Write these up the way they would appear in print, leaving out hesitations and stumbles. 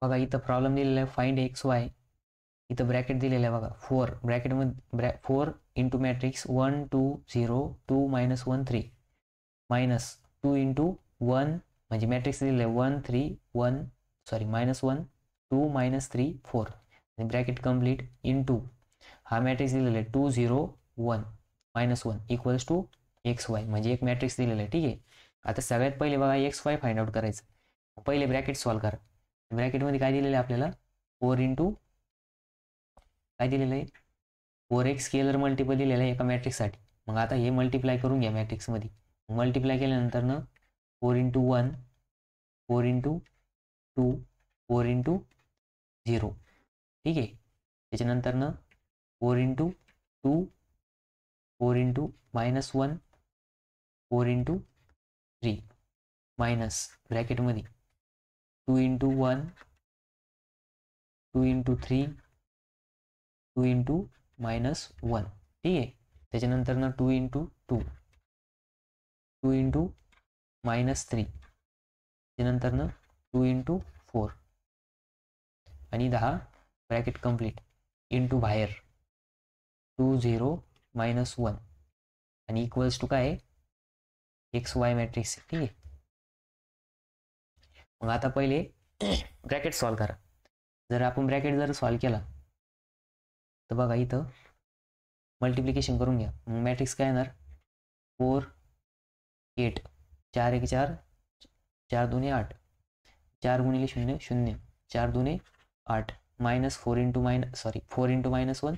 बघा इथं प्रॉब्लेम दिलेला आहे फाइंड एक्स वाय. इथं ब्रॅकेट दिलेलं आहे बघा 4 ब्रॅकेटमध्ये 4 इंटू मॅट्रिक्स 1 2 0 2 -1 3 मायनस 2 इंटू 1 म्हणजे मॅट्रिक्स दिलेलं आहे 1 3 1 सॉरी -1 2 -3 4 आणि ब्रॅकेट कम्प्लीट इंटू हा मॅट्रिक्स दिलेला आहे 2 0 1 -1 इक्वल्स टू एक्स वाय म्हणजे एक मॅट्रिक्स दिलेला आहे. ठीक आहे. आता सगळ्यात पहिले बघा एक्स वाय फाइंड आउट करायचं. पहिले ब्रॅकेट सॉल्व करा. ब्रॅकेटमध्ये काय दिलेलं आहे आपल्याला 4 इंटू काय दिलेलं आहे 4x स्केलर मल्टिपल दिलेलं आहे एका मॅट्रिक्ससाठी. मग आता हे मल्टिप्लाय करून घ्या मॅट्रिक्समध्ये. मल्टिप्लाय केल्यानंतर 4 इंटू 1 4 इंटू 2 4 इंटू 0. ठीक आहे. त्याच्यानंतर 4 इंटू 2 4 इंटू -1 4 इंटू 3 मायनस ब्रॅकेटमध्ये 2 इंटू 1 2 इंटू 3 2 इंटू -1. ठीक आहे. त्याच्यानंतर 2 इंटू 2 2 इंटू -3 त्याच्यानंतर 2 इंटू 4 आणि 10 ब्रॅकेट कम्प्लीट इंटू बाहेर 2 0 -1 आणि इक्वल्स टू काय एक्स वाय मॅट्रिक्स. ठीक आहे. मग आता पहिले ब्रॅकेट सॉल्व करा. जर आपण ब्रॅकेट जर सॉल्व केला तर बघा इथं मल्टिप्लिकेशन करून घ्या. मग मॅट्रिक्स काय येणार 4 8 4 1 4 4 2 8 4 गुणिले 0 0 4 2 8 -4 इंटू सॉरी 4 इंटू -1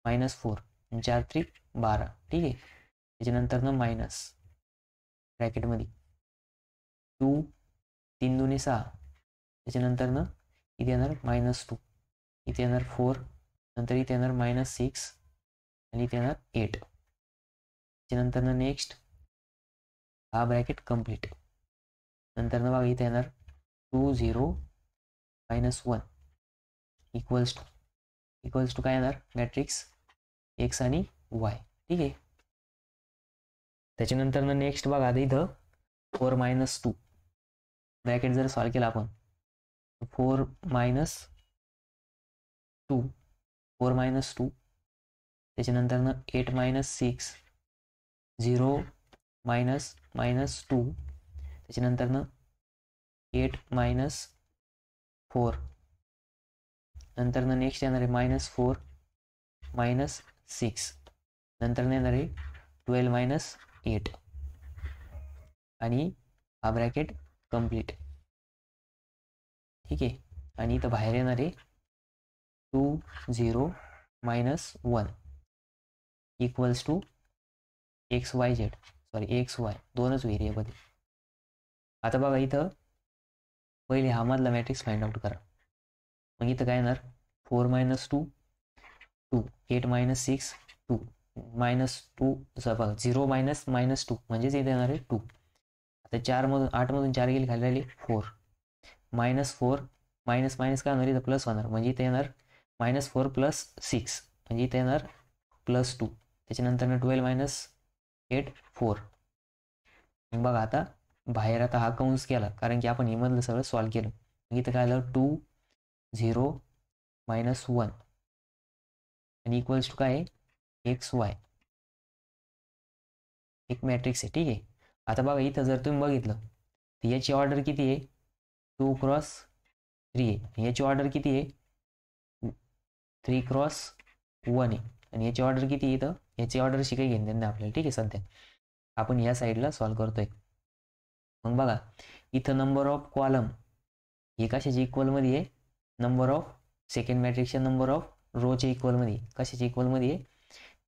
-4 4 3 12. ठीक आहे. त्याच्यानंतर मायनस ब्रॅकेटमध्ये 2 3 2 6 त्याच्यानंतर इथे येणार -2 इथे येणार 4 नंतर इथे येणार -6 आणि इथे येणार 8. त्याच्यानंतर नेक्स्ट हा ब्रॅकेट कम्प्लीट नंतर बघा इथे येणार 2 0 -1 इक्वल्स टू काय येणार मॅट्रिक्स एक्स आणि वाय. ठीक आहे. त्याच्यानंतर नेक्स्ट बघा आता इथं 4 -2 ब्रॅकेट जर सॉल्व केला आपण 4 -2 4 -2 त्याच्यानंतर 8 -6 0 -2 त्याच्यानंतर 8 -4 नंतर नेक्स्ट येणार आहे -4 -6 नंतर येणार आहे 12 -8 आणि हा ब्रॅकेट कम्प्लीट. ठीक आहे. आणि इथं बाहेर येणार आहे 2 0 -1 equals to x y z sorry x y दोनच व्हेरिएबल. आता बघा इथं पहिले हा मधला मॅट्रिक्स फाइंड आउट करा. मग इथं काय येणार 4 -2 2 8 -6 2 -2 बघा 0 -2 म्हणजेच इथे येणार आहे 2. आता 8 मधून 4 गेली खाली राहिली 4 -4 मायनस काय होणार इथं प्लस होणार म्हणजे इथे येणार -4 + 6 म्हणजे इथे येणार +2 त्याच्यानंतर 12 -8 4. बघा आता बाहेर आता हा कंस केला कारण की आपण मधलं सगळं सॉल्व्ह केलं. इथं काय आलं 2 0 -1 आणि इक्वल्स टू काय आहे एक्स वाय एक मॅट्रिक्स आहे. ठीक आहे. आता बघा इथं जर तुम्ही बघितलं तर याची ऑर्डर किती आहे 2 × 3 आहे. याची ऑर्डर किती आहे 3 × 1 आहे आणि याची ऑर्डर किती इथं याची ऑर्डरशी काही घेणं देणं आपल्याला. ठीक आहे. सध्या आपण या साईडला सॉल्व्ह करतोय. मग बघा इथं नंबर ऑफ कॉलम हे कशाच्या इक्वलमध्ये आहे नंबर ऑफ सेकंड मॅट्रिक्सच्या नंबर ऑफ रोच्या इक्वलमध्ये. कशाच्या इक्वलमध्ये आहे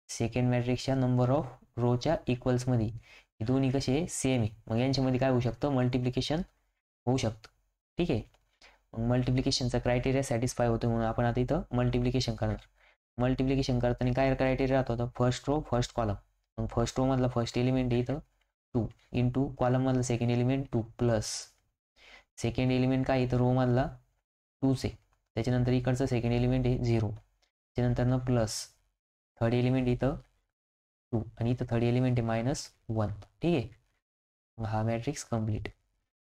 सेकंड मॅट्रिक्सच्या नंबर ऑफ रोच्या इक्वल्समध्ये. हे दोन्ही कसे आहे सेम आहे. मग यांच्यामध्ये काय होऊ शकतं मल्टिप्लिकेशन होऊ शकतं. ठीक आहे. मग मल्टिप्लिकेशनचा क्रायटेरिया सॅटिस्फाय होतो म्हणून आपण आता इथं मल्टिप्लिकेशन करणार. मल्टिप्लिकेशन करताना काय क्रायटेरिया राहतो फर्स्ट रो फर्स्ट कॉलम. मग फर्स्ट रो मधला फर्स्ट एलिमेंट आहे इथं 2 इंटू कॉलम मधला second element 2 plus second element काय इथं रो मधला 2च आहे त्याच्यानंतर इकडचं सेकंड एलिमेंट आहे 0 त्याच्यानंतर प्लस थर्ड एलिमेंट इथं 2 आणि इथं थर्ड एलिमेंट आहे -1. ठीक आहे. मग हा मॅट्रिक्स कम्प्लीट.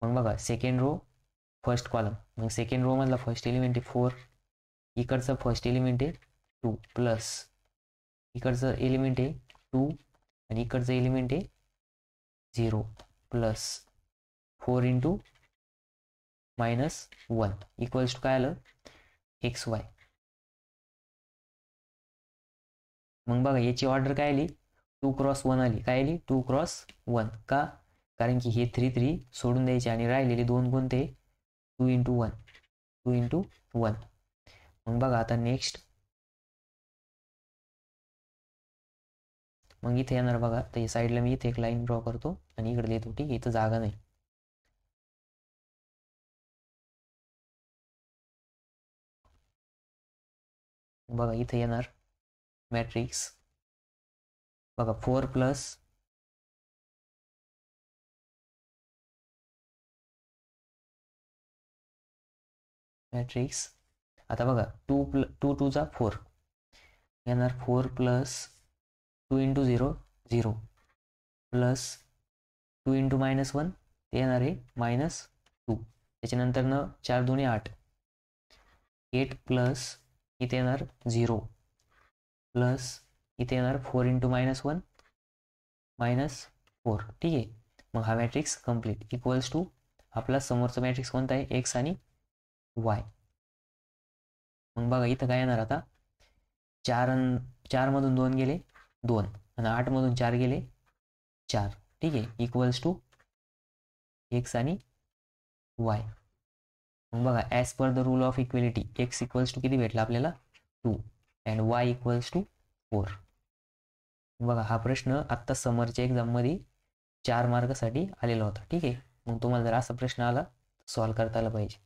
मग बघा सेकंड रो फर्स्ट कॉलम, मग सेकंड रो मधला फर्स्ट एलिमेंट आहे 4, इकडचं फर्स्ट एलिमेंट आहे 2 प्लस इकडचं एलिमेंट आहे 2 आणि इकडचं एलिमेंट आहे 0 प्लस 4 इंटू -1 इक्वल्स टू काय आलं XY. मग बघा याची ऑर्डर काय आली 2 क्रॉस 1 आली. काय आली 2 क्रॉस 1 का, कारण की हे 3 3 सोडून द्यायचे आणि राहिलेले दोन कोणते 2 इंटू 1 2 इंटू 1. मग बघा आता नेक्स्ट, मग इथे येणार बघा, तर या साईडला मी इथे एक लाईन ड्रॉ करतो आणि इकडे लिहितो. ठीक आहे, इथं जागा नाही. बघा इथे येणार मॅट्रिक्स बघा 4 प्लस मॅट्रिक्स. आता बघा 2 2 चा 4 येणार 4 प्लस 2 इंटू 0 0 प्लस 2 इंटू -1 ते येणार आहे -2. त्याच्यानंतर 4 2 8 8 प्लस इथे येणार 0 प्लस इथे येणार 4 इंटू -1 -4. ठीक आहे, मग हा मॅट्रिक्स कम्प्लीट इक्वल्स टू आपला समोरचा मॅट्रिक्स कोणता आहे एक्स आणि वाय. मग बघा इथं काय येणार आता 4 मधून 2 गेले 2 आणि 8 मधून 4 गेले 4. ठीक आहे, इक्वल्स टू एक्स आणि वाय. मग बघा as per the rule of equality x equals to किती भेटला आपल्याला 2 अँड वाय इक्वल्स टू 4. बघा हा प्रश्न आत्ता समरच्या एक्झाममध्ये 4 मार्कासाठी आलेला होता. ठीक आहे, मग तुम्हाला जर असा प्रश्न आला सॉल्व करता आला पाहिजे.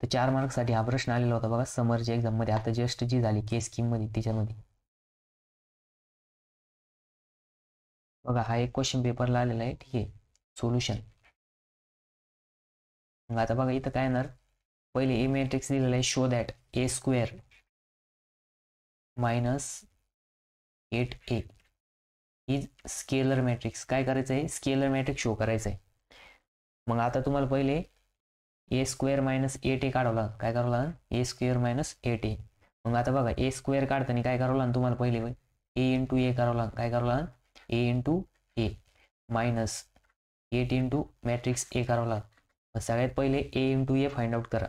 तर 4 मार्क्ससाठी हा प्रश्न आलेला होता बघा समरच्या एक्झाममध्ये, आता जस्ट जी झाली के स्कीममध्ये तिच्यामध्ये. बघा हा एक क्वेश्चन पेपरला आलेला आहे. ठीक आहे, सोल्युशन. मग आता बघा इथं काय येणार, पहिले ए मॅट्रिक्स दिलेला आहे, show that A² - 8A is scalar matrix. काय करायचं आहे, स्केलर मॅट्रिक्स शो करायचं आहे. मग आता तुम्हाला पहिले A² - 8A काढावं लागेल. काय करावं लागेल A² - 8A. मग आता बघा A² काढताना काय करावं लागेल तुम्हाला पहिले A इंटू A करावं लागेल. काय करावं लागेल A into A minus 8 into matrix A करावं लागेल. मग सगळ्यात पहिले A into A find out करा.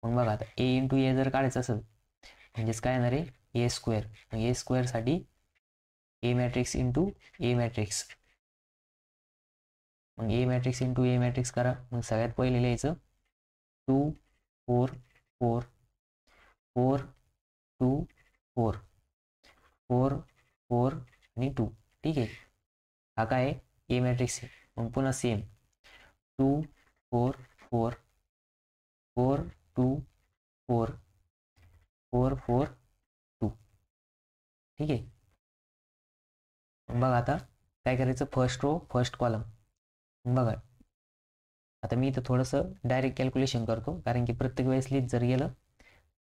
मग बघा आता A इंटू A जर काढायचं असेल म्हणजेच काय येणार आहे A². मग A² साठी A matrix into A matrix. मग A matrix into A matrix करा. मग सगळ्यात पहिले लिहायचं 2 4 4 4 2 4 4 4 आणि 2. ठीक आहे, हा काय आहे A मॅट्रिक्स आहे. मग पुन्हा सेम 2 4 4 4 2 4 4 4 2. ठीक आहे, बघा आता काय करायचं, फर्स्ट रो फर्स्ट कॉलम. बघा आता मी इथं थोडंसं डायरेक्ट कॅल्क्युलेशन करतो, कारण की प्रत्येक वेळेस लिहित जर गेलं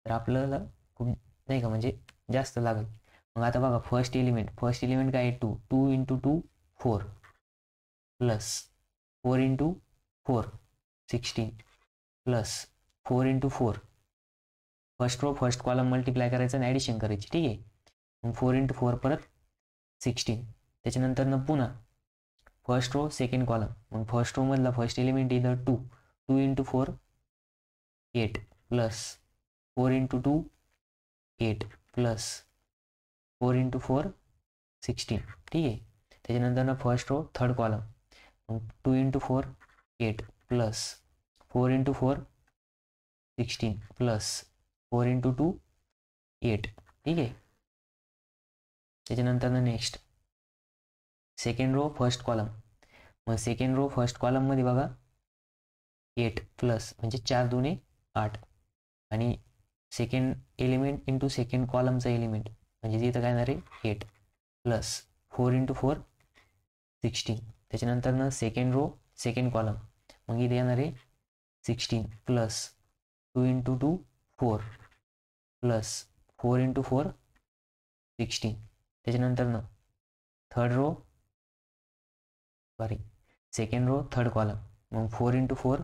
तर आपल्याला खूप नाही का म्हणजे जास्त लागेल. मग आता बघा फर्स्ट एलिमेंट काय आहे 2 2 into 2 4 plus 4 into 4 16 plus 4 into 4 first row first column multiply करायचं आणि ॲडिशन करायची. ठीक आहे, मग 4 इंटू 4 परत 16. त्याच्यानंतर पुन्हा फर्स्ट रो सेकंड कॉलम. मग फर्स्ट रो मधला फर्स्ट एलिमेंट इथं 2 2 into 4 8 plus 4 into 2 8 plus 4 into 4 16. ठीक आहे, त्याच्यानंतर फर्स्ट रो थर्ड कॉलम. मग 2 into 4 8 plus 4 into 4 16 plus 4 into 2 8. ठीक आहे, त्याच्यानंतर next second row first column. मग सेकंड रो फर्स्ट कॉलममध्ये बघा 8 प्लस म्हणजे 4 2 8 आणि सेकंड एलिमेंट इंटू सेकंड कॉलमचा एलिमेंट म्हणजे तिथं काय येणार आहे 8 प्लस 4 इंटू 4 16. त्याच्यानंतर सेकंड रो सेकंड कॉलम. मग इथे येणार आहे 16 प्लस 2 इंटू 2 4 प्लस 4 इंटू 4 16. त्याच्यानंतर third row second row third column. मग 4 × 4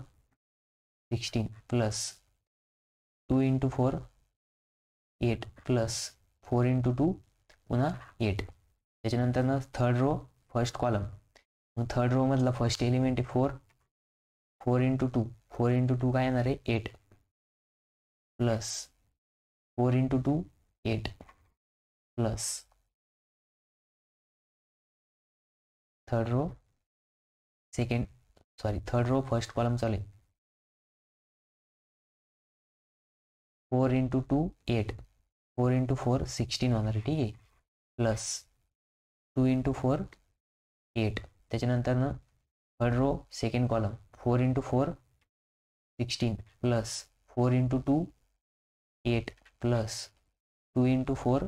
16 प्लस 2 × 4 8 प्लस 4 × 2 पुन्हा 8. त्याच्यानंतर थर्ड रो फर्स्ट कॉलम. मग थर्ड रो मधला फर्स्ट एलिमेंट आहे 4. 4 × 2 4 × 2 काय येणार आहे 8 plus 4 × 2 8 plus third row first column चालू आहे 4 × 2 8 4 × 4 16 होणार आहे. ठीक आहे. प्लस 2 × 4 8. त्याच्यानंतर third row second column 4 × 4 16 plus 4 × 2 8 plus 2 × 4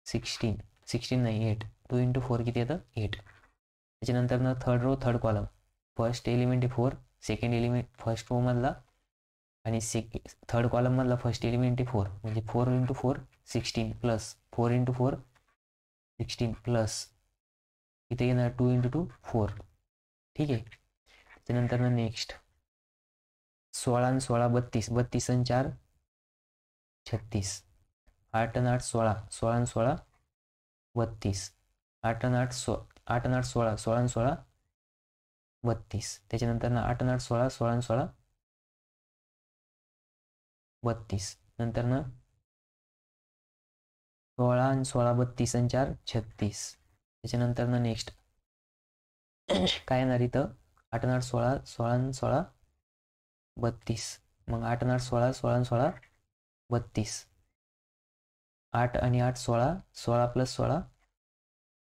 16 नाही 8 2 × 4 किती येतं 8. त्याच्यानंतर third row third column first element आहे 4 सेकंड एलिमेंट फर्स्ट रो मधला आणि थर्ड कॉलम मधला फर्स्ट एलिमेंट आहे 4 म्हणजे 4 × 4 16 प्लस 4 × 4 16 प्लस इथे येणार 2 × 2 4. ठीक आहे. त्यानंतर नेक्स्ट 16 आणि 16 32 32 आणि 4 36 8 आणि 8 16 16 आणि 16 32 8 आणि 8 8 आणि 8 16 16 आणि 16 32. त्याच्यानंतर 8 आणि 8 16 16 आणि 16 32. नंतर 16 आणि 16 32 आणि 4 36. त्याच्यानंतर नेक्स्ट काय येणार इथं 8 आणि 8 16 16 आणि 16 32. मग 8 आणि 8 16 16 आणि 16 32. 8 आणि 8 16 16 प्लस 16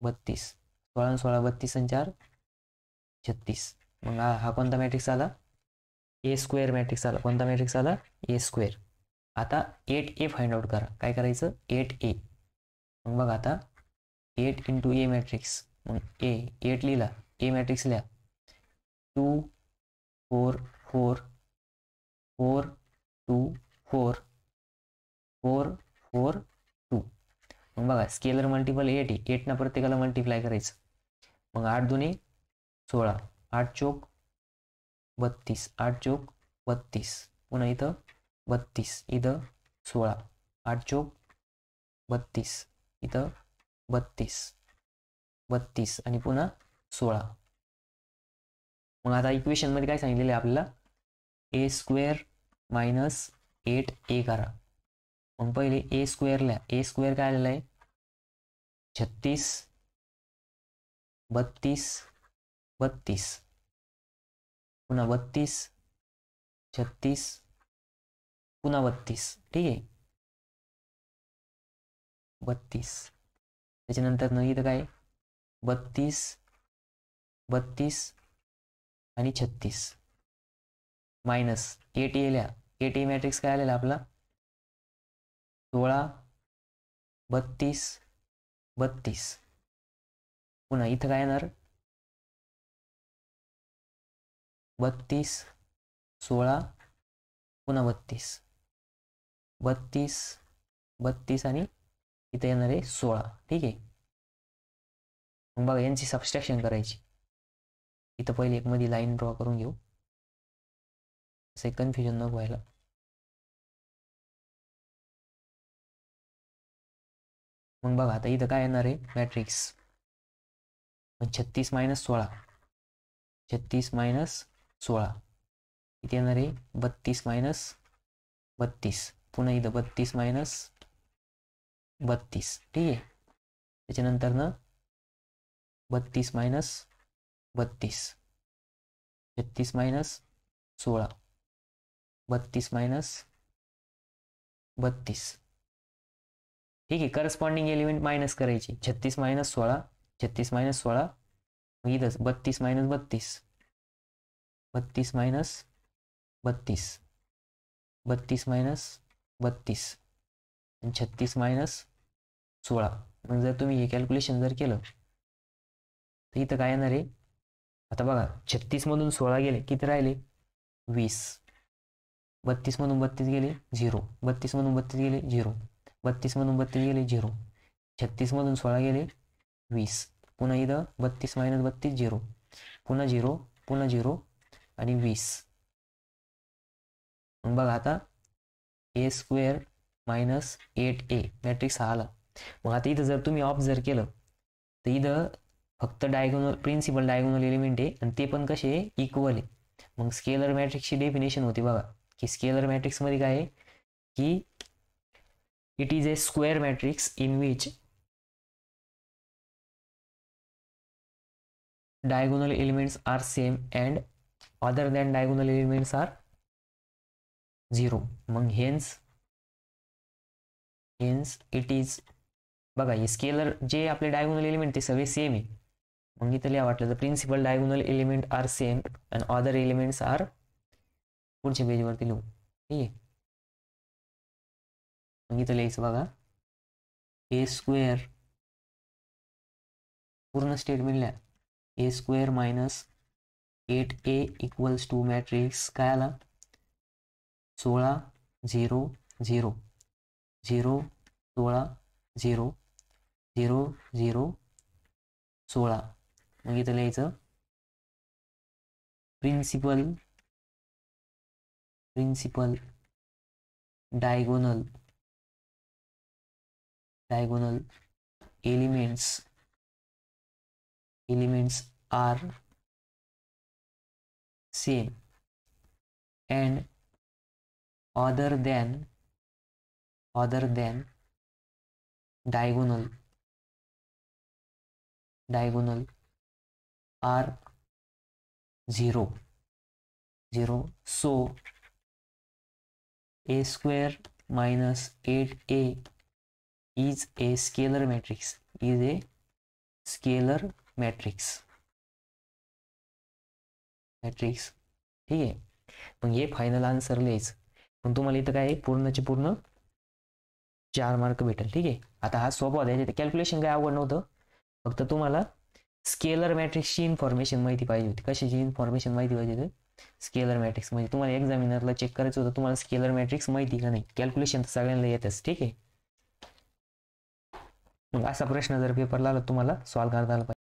32. 16 आणि 16 32 आणि 4 36. मग हा कोणता मॅट्रिक्स आला ए स्क्वेअर मॅट्रिक्स आला. कोणता मॅट्रिक्स आला ए स्क्वेअर. आता 8A फाइंड आउट करा. काय करायचं 8A. मग बघा आता 8 × ए मॅट्रिक्स. मग ए 8 लिहिला ए मॅट्रिक्स लिहा 2 4 4 4 2 4 4 4 2. मग बघा स्केलर मल्टिपल 8 आहे 8 ना प्रत्येकाला मल्टिप्लाय करायचं. मग 8 2 16 8 चोक 32 8 चोक 32 पुन्हा इथं 32 इथं 16 8 चोक 32 इथं 32 32 आणि पुन्हा 16. मग आता इक्वेशन मध्ये काय सांगितलेलं आहे आपल्याला ए स्क्वेअर मायनस 8A करा. मग पहिले ए स्क्वेअर लिहा. ए स्क्वेअर काय आलेला आहे 36 32 32 पुन्हा 32 36 पुन्हा 32. ठीक आहे 32. त्याच्यानंतर इथं काय 32 32 आणि 36 मायनस 8A लिहा. 8A मॅट्रिक्स काय आलेला आपला 16 32 32 पुन्हा इथं काय येणार 32 16 पुन्हा 32 32 32 आणि इथं येणार आहे 16. ठीक आहे. मग बघा यांची सबस्ट्रॅक्शन करायची. इथं पहिले एक मध्ये लाईन ड्रॉ करून घेऊ असं कन्फ्युजन नको व्हायला. मग बघा आता इथं काय येणार आहे मॅट्रिक्स 36 - 16 36 - 16 इथे येणार आहे 32 - 32 पुन्हा इथं 32 - 32. ठीक आहे. त्याच्यानंतर 32 - 32 36 - 16 32 - 32. ठीक आहे. करस्पॉन्डिंग एलिमेंट मायनस करायची 36 - 16 36 - 16 इथंच 32 - 32 32 - 32 32 - 32 आणि 36 - 16. मग जर तुम्ही हे कॅल्क्युलेशन जर केलं तर इथं काय येणार आहे आता बघा 36 मधून 16 गेले किती राहिले 20 32 मधून 32 गेले 0 32 मधून 32 गेले 0 32 मधून 32 गेले 0 36 मधून 16 गेले 20 पुन्हा इथं 32 - 32 0 पुन्हा 0 पुन्हा 0 आणि 20. मग बघा आता A² मायनस 8A मॅट्रिक्स हा आला. मग आता इथं जर तुम्ही ऑब्झर्व केलं तर इथं फक्त डायगोनल प्रिन्सिपल डायगोनल एलिमेंट आहे आणि ते पण कसे इक्वल आहे. मग स्केलर मॅट्रिक्सची डेफिनेशन होती बघा की स्केलर मॅट्रिक्समध्ये काय आहे की it is a square matrix in which diagonal elements are same and other than diagonal elements are 0. मग hence it is बघा हे स्केलर जे आपले डायगोनल एलिमेंट ते सगळे सेम आहे. मग इथं लिहा वाटलं तर principal diagonal element are same and other elements are पुढच्या पेजवरती लिहू. ठीक आहे. मग इथं लिहायचं बघा A² पूर्ण स्टेटमेंट लिहा A² minus 8A equals to matrix काय आला 16 0 0 0 16 0 0 0 16. मग इथं लिहायचं principal diagonal elements are same and other than diagonal are 0 so A² minus 8A is a scalar matrix ठीक आहे. मग हे फायनल आन्सर लिहायचं. पण तुम्हाला इथं काय पूर्णचे पूर्ण 4 मार्क भेटेल. ठीक आहे. आता हा सोपा होता, याच्यात कॅल्क्युलेशन काय अवघड नव्हतं. फक्त तुम्हाला स्केलर मॅट्रिक्सची इन्फॉर्मेशन माहिती पाहिजे होती. कशाची इन्फॉर्मेशन माहिती पाहिजे होती स्केलर मॅट्रिक्स. म्हणजे तुम्हाला एक्झामिनरला चेक करायचं होतं तुम्हाला स्केलर मॅट्रिक्स माहिती का नाही. कॅल्क्युलेशन तर सगळ्यांना येतच. ठीक आहे. मग असा प्रश्न जर पेपरला आला तुम्हाला सॉल्व्ह करता आला पाहिजे.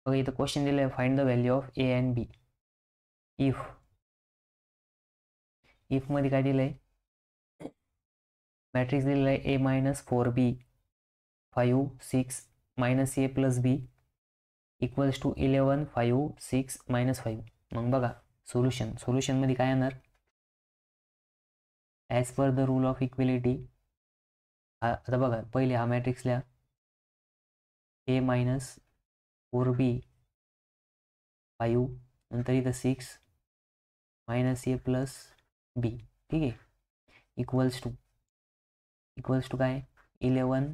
बघा इथं क्वेश्चन दिलं आहे find the value of A and B if मध्ये काय दिलंय मॅट्रिक्स दिलेला आहे A minus 4B 5 6 minus A plus B equals to 11 5 6 minus 5. मग बघा सोल्युशन मध्ये काय येणार as per the rule of equality. आता बघा पहिले हा मॅट्रिक्स लिहा A मायनस 4B 5 नंतर इथं 6 मायनस A प्लस B. ठीक आहे. इक्वल्स टू काय 11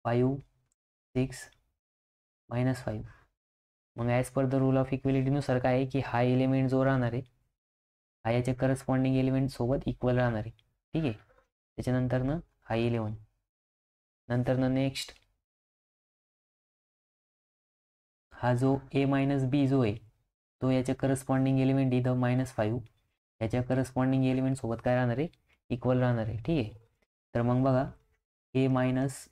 5 6 मायनस 5. मग as per the rule of इक्वेलिटीनुसार काय आहे की हा एलिमेंट जो राहणार आहे हा याच्या करस्पॉन्डिंग एलिमेंट सोबत इक्वल राहणार आहे. ठीक आहे. त्याच्यानंतरनं हा 11 नंतरनं नेक्स्ट हा जो A मायनस B जो आहे तो याच्या करस्पॉन्डिंग एलिमेंट इथं -5 याच्या करस्पॉन्डिंग एलिमेंट सोबत काय राहणार आहे इक्वल राहणार आहे. ठीक आहे. तर मग बघा A minus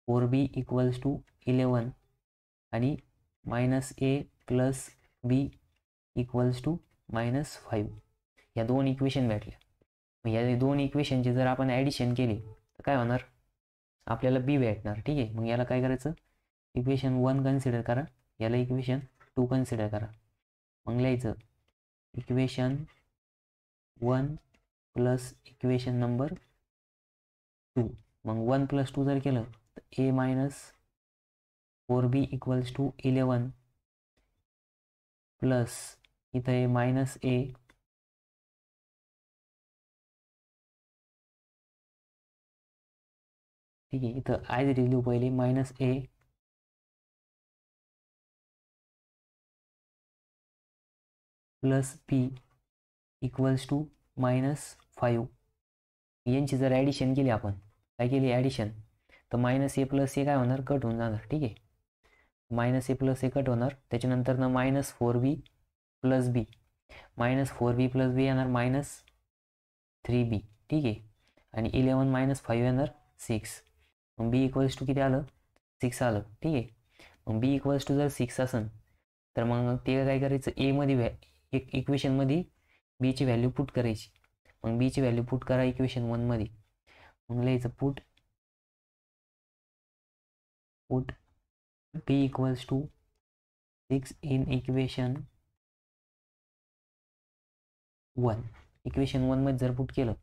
4B equals to 11 आणि minus A plus B equals to -5 या दोन इक्वेशन भेटल्या. मग या दोन इक्वेशनचे जर आपण ॲडिशन केले तर काय होणार आपल्याला B भेटणार. ठीक आहे. मग याला काय करायचं इक्वेशन 1 कन्सिडर करा याला इक्वेशन 2 कन्सिडर करा. मग लिहायचं इक्वेशन 1 प्लस इक्वेशन नंबर 2. मग 1 प्लस 2 जर केलं तर A minus 4B equals to 11 plus इथं आहे मायनस A ठीक आहे. इथं ॲज इट इज लिहू पहिले minus A plus B equals to -5. यांची जर ॲडिशन केली आपण काय केली ॲडिशन तर -A प्लस A काय होणार कट होऊन जाणार. ठीक आहे. -A प्लस A कट होणार. त्याच्यानंतर ना -4B plus B -4B plus B येणार -3B. ठीक आहे. आणि 11 -5 येणार 6. मग B इक्वल्स टू किती आलं 6 आलं. ठीक आहे. मग B इक्वल्स टू जर 6 असेल तर मग ते काय करायचं, ए मध्ये इक्वेशनमध्ये बीची व्हॅल्यू पुट करायची. मग बीची व्हॅल्यू पुट करा इक्वेशन 1 मध्ये. मग लिहायचं put B equals to 6 in equation 1. Equation 1 मध्ये जर पुट केलं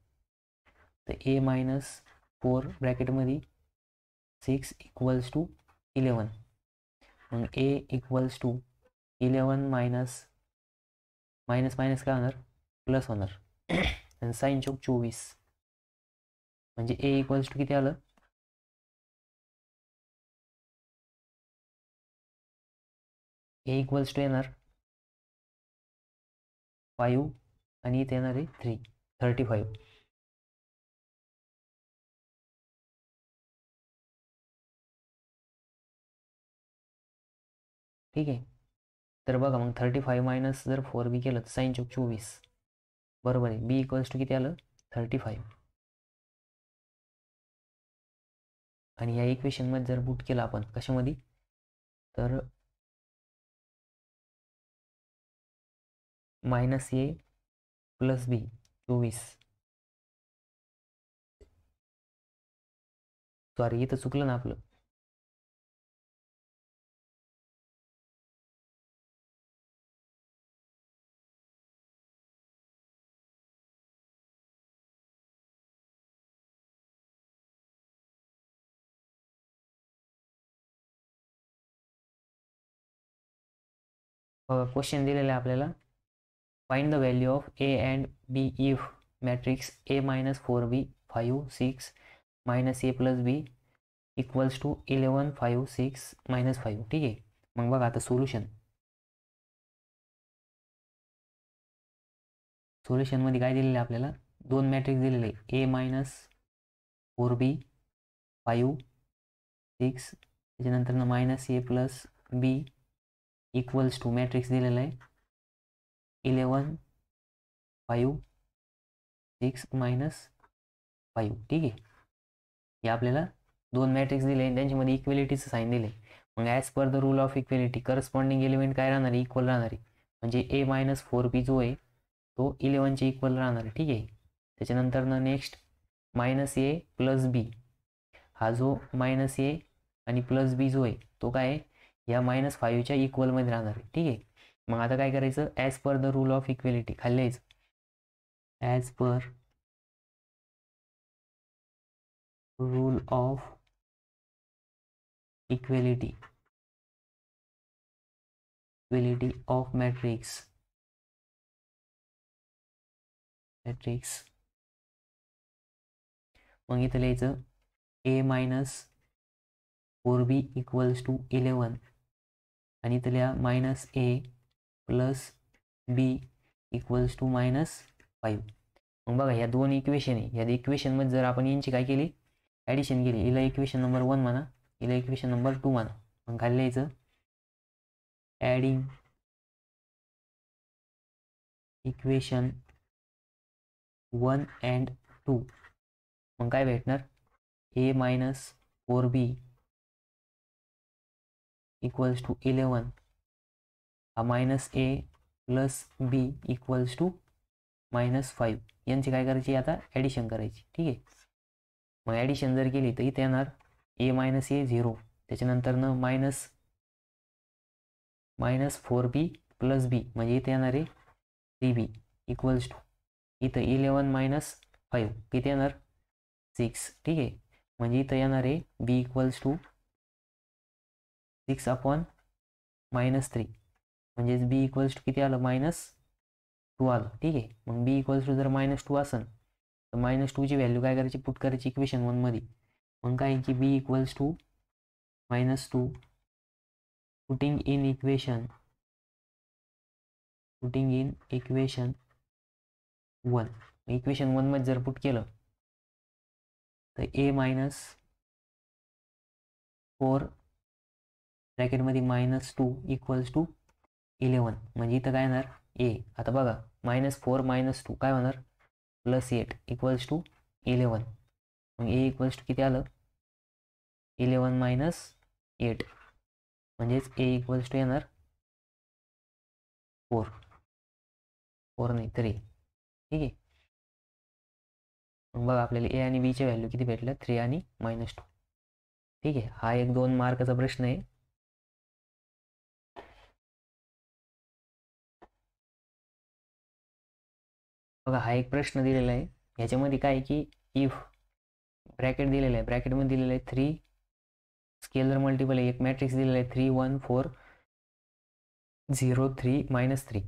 तर ए मायनस 4 ब्रॅकेटमध्ये 6 इक्वल्स टू 11. मग A equals to 11 minus minus काय होणार, प्लस होणार. आणि साइन चौक 24 म्हणजे ए इक्वल्स टू किती आलं, ए इक्वल्स टू येणार 5 आणि इथे येणार आहे 35. ठीक आहे. तर बघा मग 35 मायनस जर 4b केलं तर साइन चौक 24 बरोबर आहे. बी इक्वल्स टू किती आलं 35. आणि या इक्वेशनमध्ये जर पुट केलं आपण कशामध्ये, तर minus A plus B 24. Sorry इथं चुकलं ना आपलं. क्वेश्चन दिलेला आहे आपल्याला, find the value of A and B if matrix A minus 4b 5 6 minus A plus B equals to 11 5 6 minus 5. ठीक आहे. मग बघा आता सोल्युशनमध्ये काय दिलेलं आहे आपल्याला, दोन मॅट्रिक्स दिलेले आहे, ए मायनस 4b 5 6 त्याच्यानंतर minus A plus B equals to matrix दिलेला आहे 11 5 6 मायनस 5. ठीक आहे. हे आपल्याला दोन मॅट्रिक्स दिले, त्यांच्यामध्ये इक्वेलिटीचं साईन दिले. मग as per the rule of equality corresponding element काय राहणार आहे, इक्वल राहणार आहे. म्हणजे ए मायनस 4b जो आहे तो 11चे इक्वल राहणार आहे. ठीक आहे. त्याच्यानंतर नेक्स्ट मायनस ए प्लस बी, हा जो मायनस ए आणि प्लस बी जो आहे तो काय आहे, या मायनस 5च्या इक्वलमध्ये राहणार आहे. ठीक आहे. मग आता काय करायचं, as per the rule of equality खाली यायचं, as per rule of equality of matrix मग इथं लिहायचं ए मायनस 4b इक्वल्स टू 11 आणि इथं लिहा minus A plus B equals to minus 5. मग बघा ह्या दोन इक्वेशन आहे, या इक्वेशनमध्ये जर आपण यांची काय केली, ॲडिशन केली, हिला इक्वेशन नंबर 1 म्हणा, हिला इक्वेशन नंबर 2 म्हणा. मग खाली लिहायचं ॲडिंग इक्वेशन 1 and 2. मग काय भेटणार, ए मायनस 4b इक्वल्स टू 11 हा minus A plus B equals to minus 5. यांची काय करायची आता, ॲडिशन करायची. ठीक आहे. मग ॲडिशन जर केली तर इथे येणार ए मायनस ए 0, त्याच्यानंतर मायनस 4b प्लस बी म्हणजे इथे येणार आहे 3b इक्वल्स टू इथं 11 मायनस 5 किती येणार 6. ठीक आहे. म्हणजे इथं येणार आहे बी इक्वल्स टू 6 अपॉन मायनस 3 म्हणजेच बी इक्वल्स टू किती आलं, -2 आलं. ठीक आहे. मग बी इक्वल्स टू जर -2 असेल तर -2ची व्हॅल्यू काय करायची, पुट करायची इक्वेशन 1 मध्ये. मग काय की b equals to -2 putting in equation 1. Equation 1 मध्ये जर पुट केलं तर ए मायनस 4 ब्रॅकेटमध्ये -2 इक्वल्स टू 11 म्हणजे इथं काय येणार ए. आता बघा -4 -2 काय होणार +8 इक्वल्स टू 11. मग ए इक्वल्स टू किती आलं 11 - 8 म्हणजेच ए इक्वल्स टू येणार 4 नाही 3. ठीक आहे. मग बघा आपल्याला ए आणि बीचे व्हॅल्यू किती भेटल्या, 3 आणि -2. ठीक आहे. हा एक 2 मार्काचा प्रश्न आहे. बघा हा एक प्रश्न दिलेला आहे. ह्याच्यामध्ये काय आहे की इफ ब्रॅकेट दिलेलं आहे, ब्रॅकेटमध्ये दिलेलं आहे 3 स्केलर मल्टिपल आहे, एक मॅट्रिक्स दिलेला आहे 3 1 4 0 3 -3,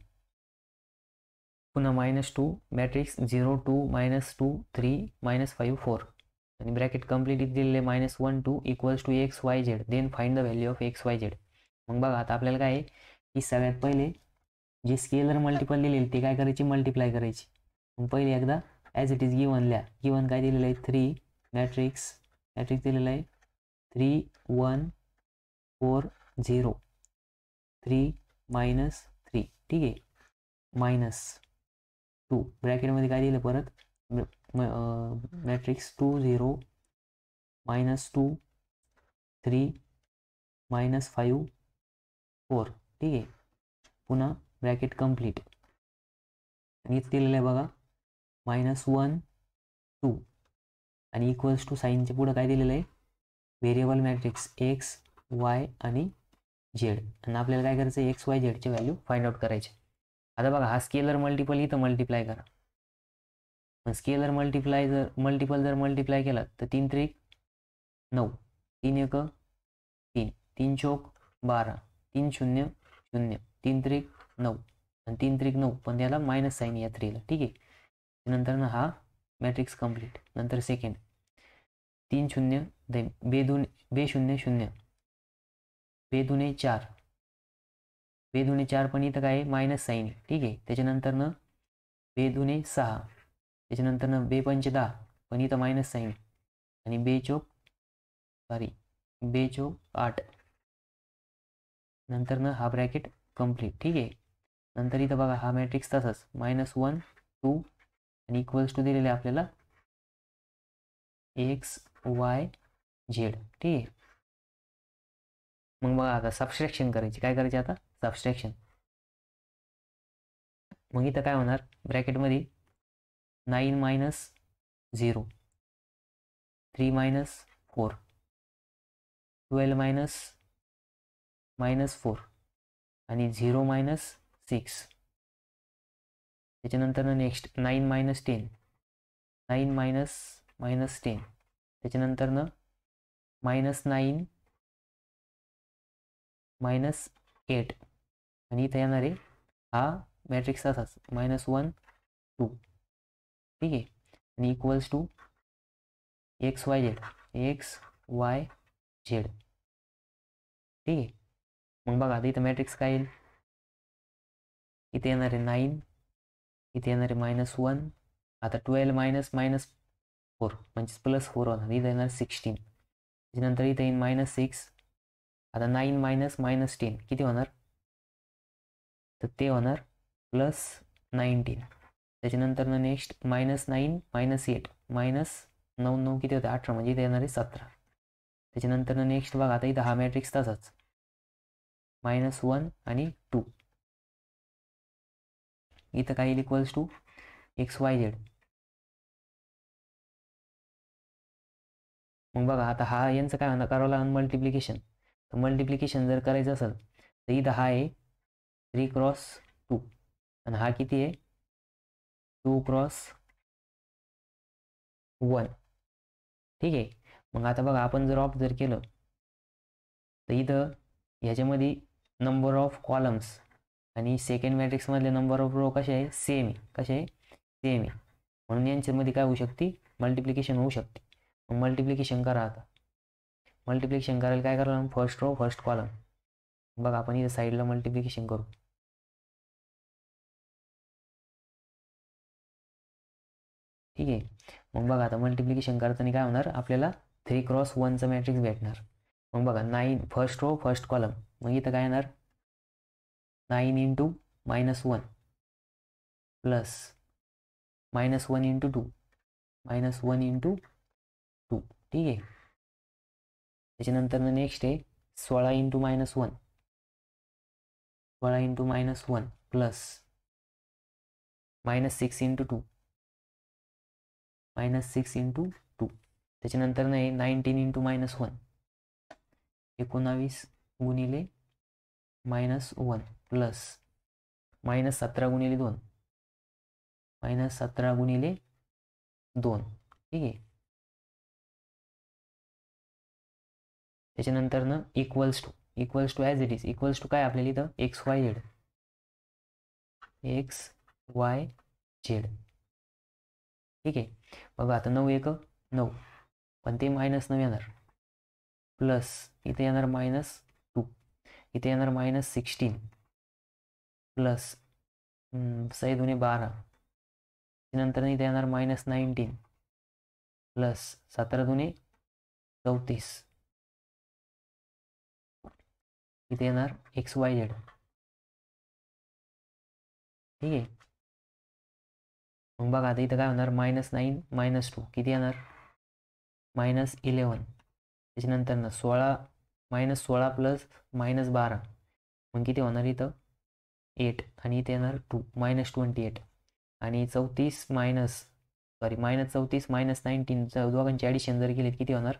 पुन्हा -2 मॅट्रिक्स 0 2 -2 3 -5 4 आणि ब्रॅकेट कम्प्लीट दिलेले -1 2 equals to x y z, then find the value of x y z. मग बघा आता आपल्याला काय आहे की सगळ्यात पहिले जे स्केलर मल्टिपल दिलेले ते काय करायची, मल्टिप्लाय करायची. मग पहिले एकदा ॲज इट इज गिवन लिहा. गिवन काय दिलेलं आहे, 3 मॅट्रिक्स दिलेलं आहे 3 1 4 0 3 -3. ठीक आहे. -2 ब्रॅकेटमध्ये काय दिलं परत, मॅट्रिक्स 2 0 -2 3 -5 4. ठीक आहे. पुन्हा ब्रॅकेट कम्प्लीट आणि इथं दिलेलं आहे बघा -1 2 आणि इक्वल्स टू साईनच्या पुढं काय दिलेलं आहे, व्हेरिएबल मॅट्रिक्स एक्स वाय आणि झेड. आणि आपल्याला काय करायचं, एक्स वाय झेडचे व्हॅल्यू फाइंड आउट करायचे. आता बघा हा स्केलर मल्टिपल इथं मल्टिप्लाय करा. मग स्केलर मल्टिपल जर मल्टिप्लाय केला तर 3 त्रिक 9, 3 एक 3, 3 चौक 12, 3 0 0, 3 त्रिक 9 आणि 3 त्रिक 9, पण त्याला मायनस साईन या 3ला. ठीक आहे. नंतर ना हा मॅट्रिक्स कम्प्लीट. नंतर सेकंड 3 0 बे 0 0 बे 2 4, बे 2 4 पण इथं काय मायनस साईन आहे. ठीक आहे. त्याच्यानंतर न बे 2 6, त्याच्यानंतर न बे 5 10 पण इथं मायनस साईन आहे. आणि बे चौक 8. नंतर न हा ब्रॅकेट कम्प्लीट. ठीक आहे. नंतर इथं बघा हा मॅट्रिक्स तसाच -1 2 आणि इक्वल्स टू दिलेले आपल्याला एक्स वाय झेड. ठीक आहे. मग बघा आता सबस्ट्रॅक्शन करायची. काय करायचे आता, सबस्ट्रॅक्शन. मग इथं काय होणार, ब्रॅकेटमध्ये 9 -0 3 -4 12 -4 आणि 0 -6. त्याच्यानंतर नेक्स्ट 9 -10 9 -10 त्याच्यानंतर -9 -8 आणि इथं येणार आहे हा मॅट्रिक्स असाच -1 2. ठीक आहे. आणि equals to x y z. ठीक आहे. मग बघा आता इथं मॅट्रिक्स काय येईल, इथे येणार आहे 9, इथे येणार आहे -1, आता 12 -4 म्हणजे +4 होणार, इथं येणार 16. त्याच्यानंतर इथे येईल -6. आता 9 -10 किती होणार, तर ते होणार +19. त्याच्यानंतर नेक्स्ट -9 -8 -9 9 किती होते 18 म्हणजे इथे येणार आहे 17. त्याच्यानंतर नेक्स्ट बघा आता इथं हा मॅट्रिक्स तसाच -1 आणि 2. इथं काय येईल, equals to x y z. मग बघा आता हा यांचं काय होणार, करावं लागेल मल्टिप्लिकेशन. तर मल्टिप्लिकेशन जर करायचं असेल तर इथं हा आहे 3 क्रॉस 2 आणि हा किती आहे 2 क्रॉस 1. ठीक आहे. मग आता बघा आपण जर ऑब्झर्व केलं तर इथं ह्याच्यामध्ये नंबर ऑफ कॉलम्स आणि सेकंड मॅट्रिक्समधले नंबर ऑफ रो कसे आहे, सेम आहे. कसे आहे, सेम आहे. म्हणून यांच्यामध्ये काय होऊ शकते, मल्टिप्लिकेशन होऊ शकते. मग मल्टिप्लिकेशन करा. आता मल्टिप्लिकेशन करायला काय करायला, फर्स्ट रो फर्स्ट कॉलम. बघा आपण इथं साईडला मल्टिप्लिकेशन करू. ठीक आहे. मग बघा आता मल्टिप्लिकेशन करताना काय होणार, आपल्याला 3 क्रॉस 1चं मॅट्रिक्स भेटणार. मग बघा 9 फर्स्ट रो फर्स्ट कॉलम, मग इथं काय येणार 9 × -1 प्लस -1 × 2 -1 × 2. ठीक आहे. त्याच्यानंतर नेक्स्ट आहे 16 × -1 16 × -1 प्लस -6 इंटू 2 -6 इंटू 2 त्याच्यानंतर नाही 19 इंटू -1 19 गुणिले -1 प्लस -17 गुणिले 2 -17 गुणिले 2 ठीक आहे. त्याच्यानंतर ना equals to as it is equals to काय आपल्याला इथं XYZ ठीक आहे. बघा आता 9 1 9 पण ते -9 येणार प्लस इथे येणार -2 इथे येणार -16 प्लस 6 दुणे 12 नंतर इथे येणार -19 प्लस 17 दुणे 34 इथे येणार XYZ ठीक आहे. मग बघा आता इथं काय होणार -9 -2 किती येणार -11 त्याच्यानंतर ना 16 -16 प्लस -12 मग किती होणार इथं 8 आणि इथे येणार 2 -28 आणि 34 -19 दोघांची ॲडिशन जर केली किती होणार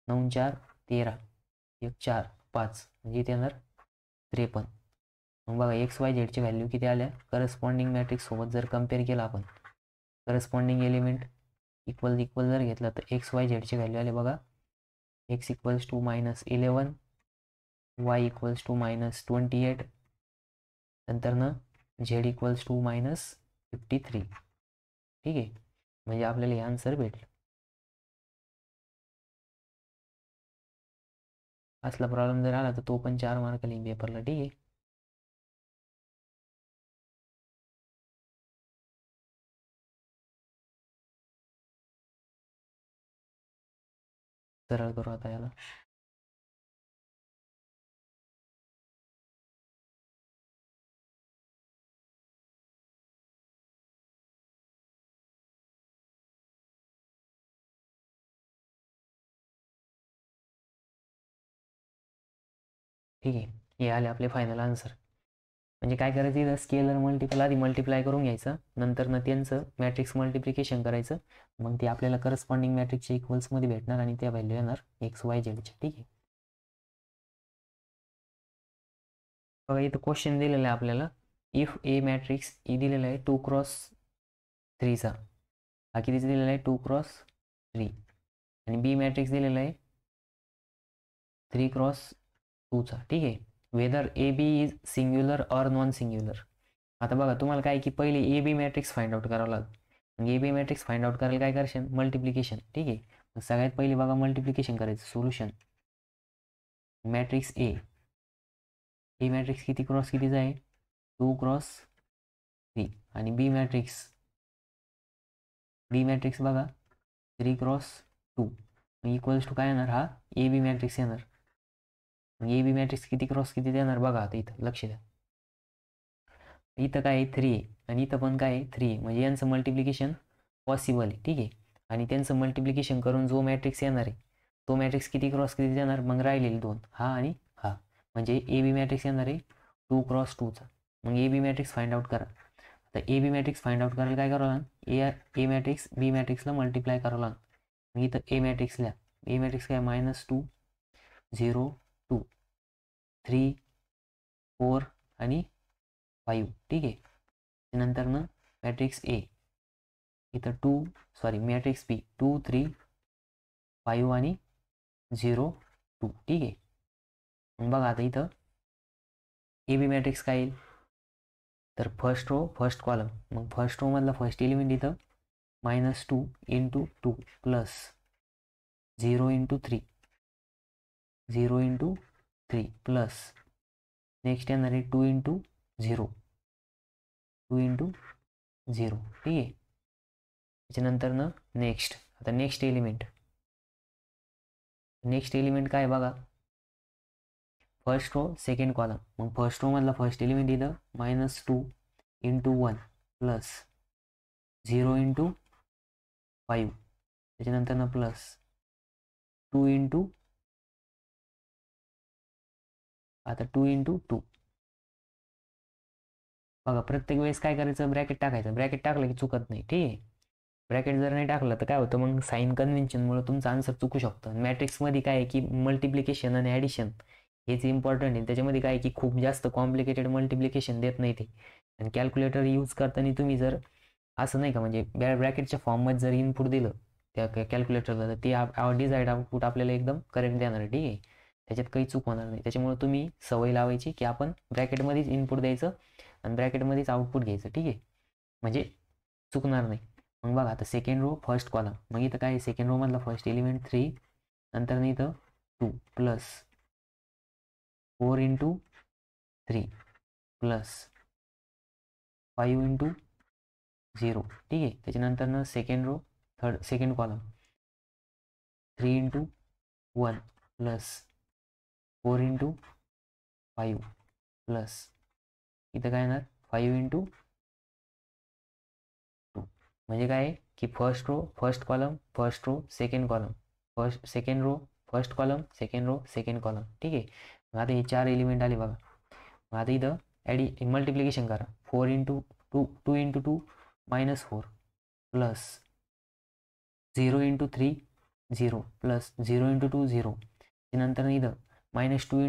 9 4 13 1 4 5 म्हणजे इथे येणार 53. मग बघा XYZची व्हॅल्यू किती आल्या करस्पॉन्डिंग मॅट्रिक्स सोबत जर कम्पेअर केला आपण करस्पॉन्डिंग एलिमेंट इक्वल जर घेतलं तर XYZची व्हॅल्यू आले बघा x equals to -11 y equals to -28 नंतर ना z इक्वल्स टू -53 ठीक आहे. म्हणजे आपल्याला हे आन्सर भेटलं. असला प्रॉब्लेम जर आला तर तो पण 4 मार्क लिहिन पेपरला ठीक आहे. सरळ करू आता याला ठीक आहे. हे आले आपले फायनल आन्सर. म्हणजे काय करायचं इथं स्केलर मल्टिपल आधी मल्टिप्लाय करून घ्यायचं नंतर ना त्यांचं मॅट्रिक्स मल्टिप्लिकेशन करायचं मग ते आपल्याला करस्पॉन्डिंग मॅट्रिक्सच्या इक्वल्समध्ये भेटणार आणि त्या व्हॅल्यू येणार XYZच्या ठीक आहे. बघा इथं क्वेश्चन दिलेला आहे आपल्याला इफ ए मॅट्रिक्स ई दिलेला आहे 2x3चा हा कितीचा दिलेला आहे 2x3 आणि बी मॅट्रिक्स दिलेला आहे 3x2चा ठीक आहे. Whether A B is singular or non singular. आता बघा तुम्हाला काय की पहिले A B matrix find out करावं लागेल. मग A B matrix find out करायला काय करशील मल्टिप्लिकेशन ठीक आहे. मग सगळ्यात पहिले बघा मल्टिप्लिकेशन करायचं सोल्युशन मॅट्रिक्स ए मॅट्रिक्स किती क्रॉस कितीचा आहे 2x3 आणि बी मॅट्रिक्स बघा 3x2 इक्वल्स टू काय येणार हा ए बी मॅट्रिक्स येणार. मग ए बी मॅट्रिक्स किती क्रॉस किती देणार बघा आता इथं लक्ष द्या इथं काय आहे 3 आहे आणि इथं पण काय आहे 3 आहे म्हणजे यांचं मल्टिप्लिकेशन पॉसिबल आहे ठीक आहे. आणि त्यांचं मल्टिप्लिकेशन करून जो मॅट्रिक्स येणार आहे तो मॅट्रिक्स किती क्रॉस किती देणार मग राहिलेले 2 हा आणि हा म्हणजे ए बी मॅट्रिक्स येणार आहे 2x2चा. मग A B matrix find out करा. आता A B matrix find out करायला काय करावं लागेल ए मॅट्रिक्स बी मॅट्रिक्सला मल्टिप्लाय करावं लागेल. मग इथं ए मॅट्रिक्सला ए मॅट्रिक्स काय -2 0 2 3 4 आणि 5 ठीक आहे. नंतर ना मॅट्रिक्स ए इथं मॅट्रिक्स बी 2 3 5 आणि 0 2 ठीक आहे. मग बघा आता इथं ए बी मॅट्रिक्स काय येईल तर फर्स्ट रो फर्स्ट कॉलम मग फर्स्ट रो मधला फर्स्ट एलिमेंट इथं -2 into 2 plus 0 into 3 plus next येणार आहे 2 इंटू 0 ठीक आहे. त्याच्यानंतर ना नेक्स्ट आता नेक्स्ट एलिमेंट काय बघा फर्स्ट रो सेकंड कॉलम मग फर्स्ट रो मधला फर्स्ट एलिमेंट इथं -2 इंटू 1 प्लस 0 इंटू 5 त्याच्यानंतर ना प्लस 2 इंटू 2 बघा प्रत्येक वेळेस काय करायचं, ब्रॅकेट टाकायचं, ब्रॅकेट टाकलं की चुकत नाही, ठीक आहे. ब्रॅकेट जर नाही टाकलं तर काय होतं, मग साईन कन्व्हेन्शनमुळे तुमचं आन्सर चुकू शकतं. मॅट्रिक्समध्ये काय आहे की मल्टिप्लिकेशन आणि ॲडिशन हेच इम्पॉर्टंट आहे. त्याच्यामध्ये काय आहे की खूप जास्त कॉम्प्लिकेटेड मल्टिप्लिकेशन देत नाही ते. आणि कॅल्क्युलेटर यूज करताना तुम्ही जर असं नाही का, म्हणजे ब्रॅकेटच्या फॉर्ममध्ये जर इनपुट दिलं त्या कॅल्क्युलेटरला, तर ते डिझाईड आउटपुट आपल्याला एकदम करेक्ट देणार आहे, ठीक आहे. त्याच्यात काही चूक होणार नाही. त्याच्यामुळे तुम्ही सवय लावायची की आपण ब्रॅकेटमध्येच इनपुट द्यायचं आणि ब्रॅकेटमध्येच आउटपुट घ्यायचं, ठीक आहे. म्हणजे चुकणार नाही. मग बघा आता सेकंड रो फर्स्ट कॉलम, मग इथं काय सेकंड रो मधला फर्स्ट एलिमेंट 3, नंतर इथं 2 प्लस 4 × 3 प्लस 5 × 0, ठीक आहे. त्याच्यानंतर second row second column 3 × 1 plus 4 × 5 plus इथं काय येणार 5 × 2. म्हणजे काय आहे की first row first column first row second column first second row first column second row second column, ठीक आहे. मग आता हे 4 एलिमेंट आले बघा. मग आता इथं मल्टिप्लिकेशन करा. 4 × 2 2 × 2 -4 प्लस 0 × 3 0 प्लस 0 × 2 0. नंतर इथं -2 ×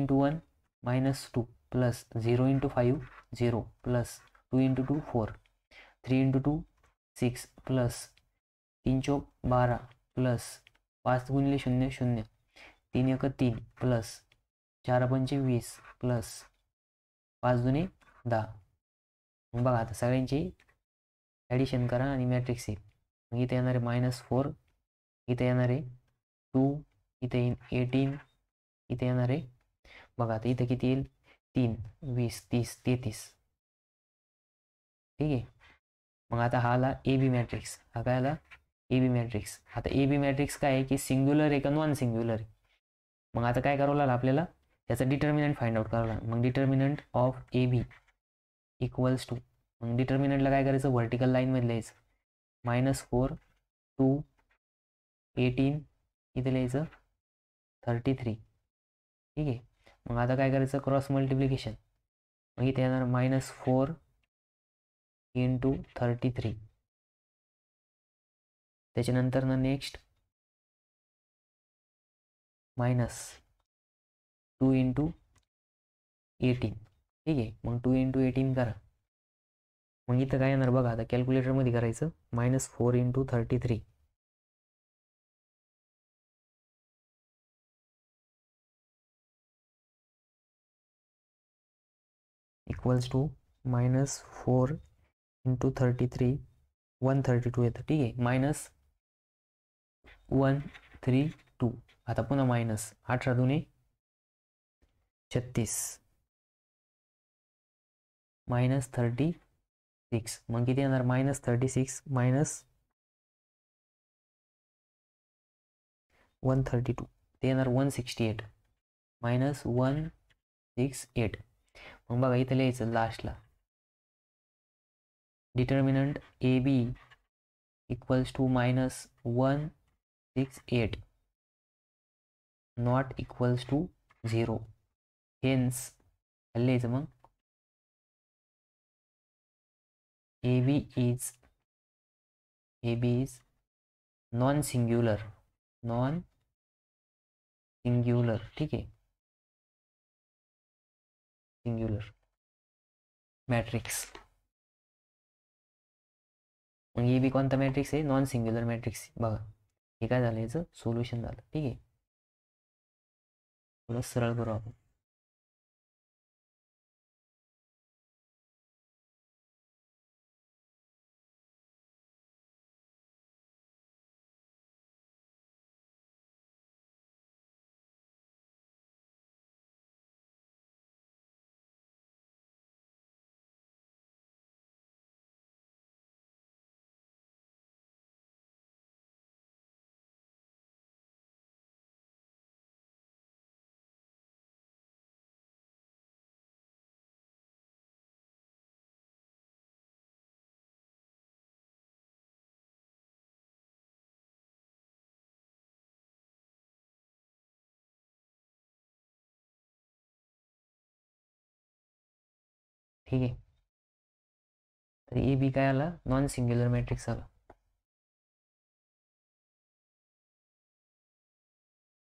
1 -2 प्लस 0 × 5 0 प्लस 2 × 2 4 3 × 2 6 प्लस 3 चौक 12 प्लस 5 × 0 0 3 1 3 प्लस 4 पंचे 20 प्लस 5 दुने 10. मग बघा आता सगळ्यांची ॲडिशन करा आणि मॅट्रिक्स येईल. मग इथे येणार आहे -4, इथे येणार आहे 2, इथे येईल 18, इथे येणार आहे बघा आता इथे किती येईल 3 20 30 33, ठीक आहे. मग आता हा आला ए बी मॅट्रिक्स. हा काय आला ए बी मॅट्रिक्स. आता ए बी मॅट्रिक्स काय आहे की सिंग्युलर आहे का नॉन सिंग्युलर आहे. मग आता काय करावं लागलं आपल्याला, त्याचा डिटर्मिनंट फाइंड आउट करावं लागलं. मग determinant of A B equals to, मग डिटर्मिनंटला काय करायचं व्हर्टिकल लाईनमध्ये लिहायचं -4 2 18 इथे लिहायचं 33, ठीक आहे. मग आता काय करायचं क्रॉस मल्टिप्लिकेशन. मग इथे येणार -4 × 33. त्याच्यानंतर नेक्स्ट -2 × 18, ठीक आहे. मग 2 × 18 करा. मग इथं काय येणार बघा आता कॅल्क्युलेटरमध्ये करायचं -4 × 33 इक्वल्स टू -4 × 33 132 येतं, ठीक आहे. -132. आता पुन्हा मायनस 18 दुने 36 -36. मग किती येणार -36 -132 ते येणार 168 -168. मग बघा इथं लिहायचं लास्टला determinant A B equals to -168 not equals to 0. Hence लिहायचं मग A B is non singular ठीक आहे, सिंग्युलर मॅट्रिक्स. मग ए बी कोणता मॅट्रिक्स आहे नॉन सिंग्युलर मॅट्रिक्स. बघा हे काय झालं याचं सोल्युशन झालं, ठीक आहे. थोडं सरळ करू आपण. ठीक आहे. तर ए बी काय आला, नॉन सिंग्युलर मॅट्रिक्स आला.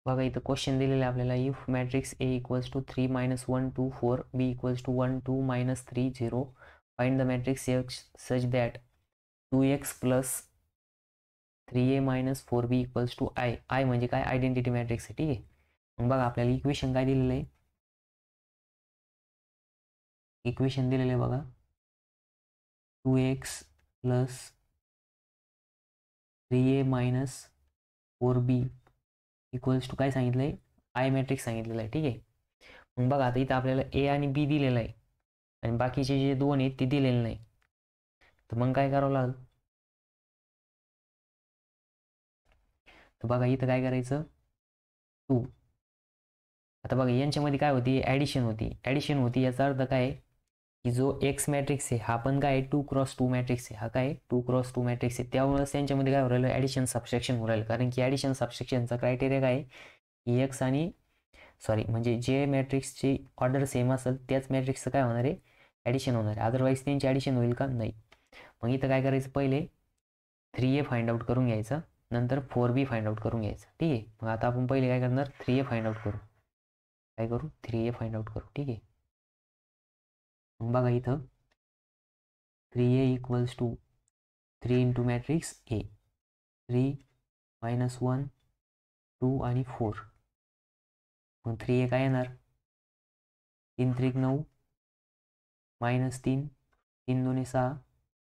बघा इथं क्वेश्चन दिलेलं आहे आपल्याला, if matrix A equals to 3 - 1 2 4 B equals to 1 2 - 3 0 find the matrix such that 2x plus 3a - 4b equals to I. I म्हणजे काय, आयडेंटिटी मॅट्रिक्स आहे. ठीक आहे. मग बघा आपल्याला इक्वेशन काय दिलेलं आहे, इक्वेशन दिलेलं आहे बघा, 2x plus 3a - 4b equals to काय सांगितलं आहे, आय मॅट्रिक्स सांगितलेलं आहे. ठीक आहे. मग बघा आता इथं आपल्याला ए आणि बी दिलेलं आहे आणि बाकीचे जे दोन आहेत ते दिलेले नाही. तर मग काय करावं लागेल, तर बघा इथं काय करायचं, 2. आता बघा यांच्यामध्ये काय होती, ॲडिशन होती. याचा अर्थ काय, की जो एक्स मॅट्रिक्स आहे हा पण काय 2x2 मॅट्रिक्स आहे, हा काय 2x2 मॅट्रिक्स आहे. त्यामुळेच त्यांच्यामध्ये काय हो राहिलं, ॲडिशन सबस्ट्रॅक्शन हो राहिलं. कारण की ॲडिशन सबस्ट्रॅक्शनचा क्रायटेरिया काय आहे, की एक्स आणि म्हणजे जे मॅट्रिक्सची ऑर्डर सेम असेल त्याच मॅट्रिक्सचं काय होणार आहे, ॲडिशन होणार आहे. अदरवाईज त्यांची ॲडिशन होईल का, नाही. मग इथं काय करायचं, पहिले 3a फाइंड आउट करून घ्यायचं, नंतर 4b फाइंड आउट करून घ्यायचं. ठीक आहे. मग आता आपण पहिले काय करणार, 3a फाइंड आउट करू. काय करू, 3a फाइंड आउट करू. ठीक आहे. मग बघा इथं 3a equals to 3 into matrix A, 3 - 1 2 आणि 4. मग 3a काय येणार, 3 त्रिक 9 -3 3 2 6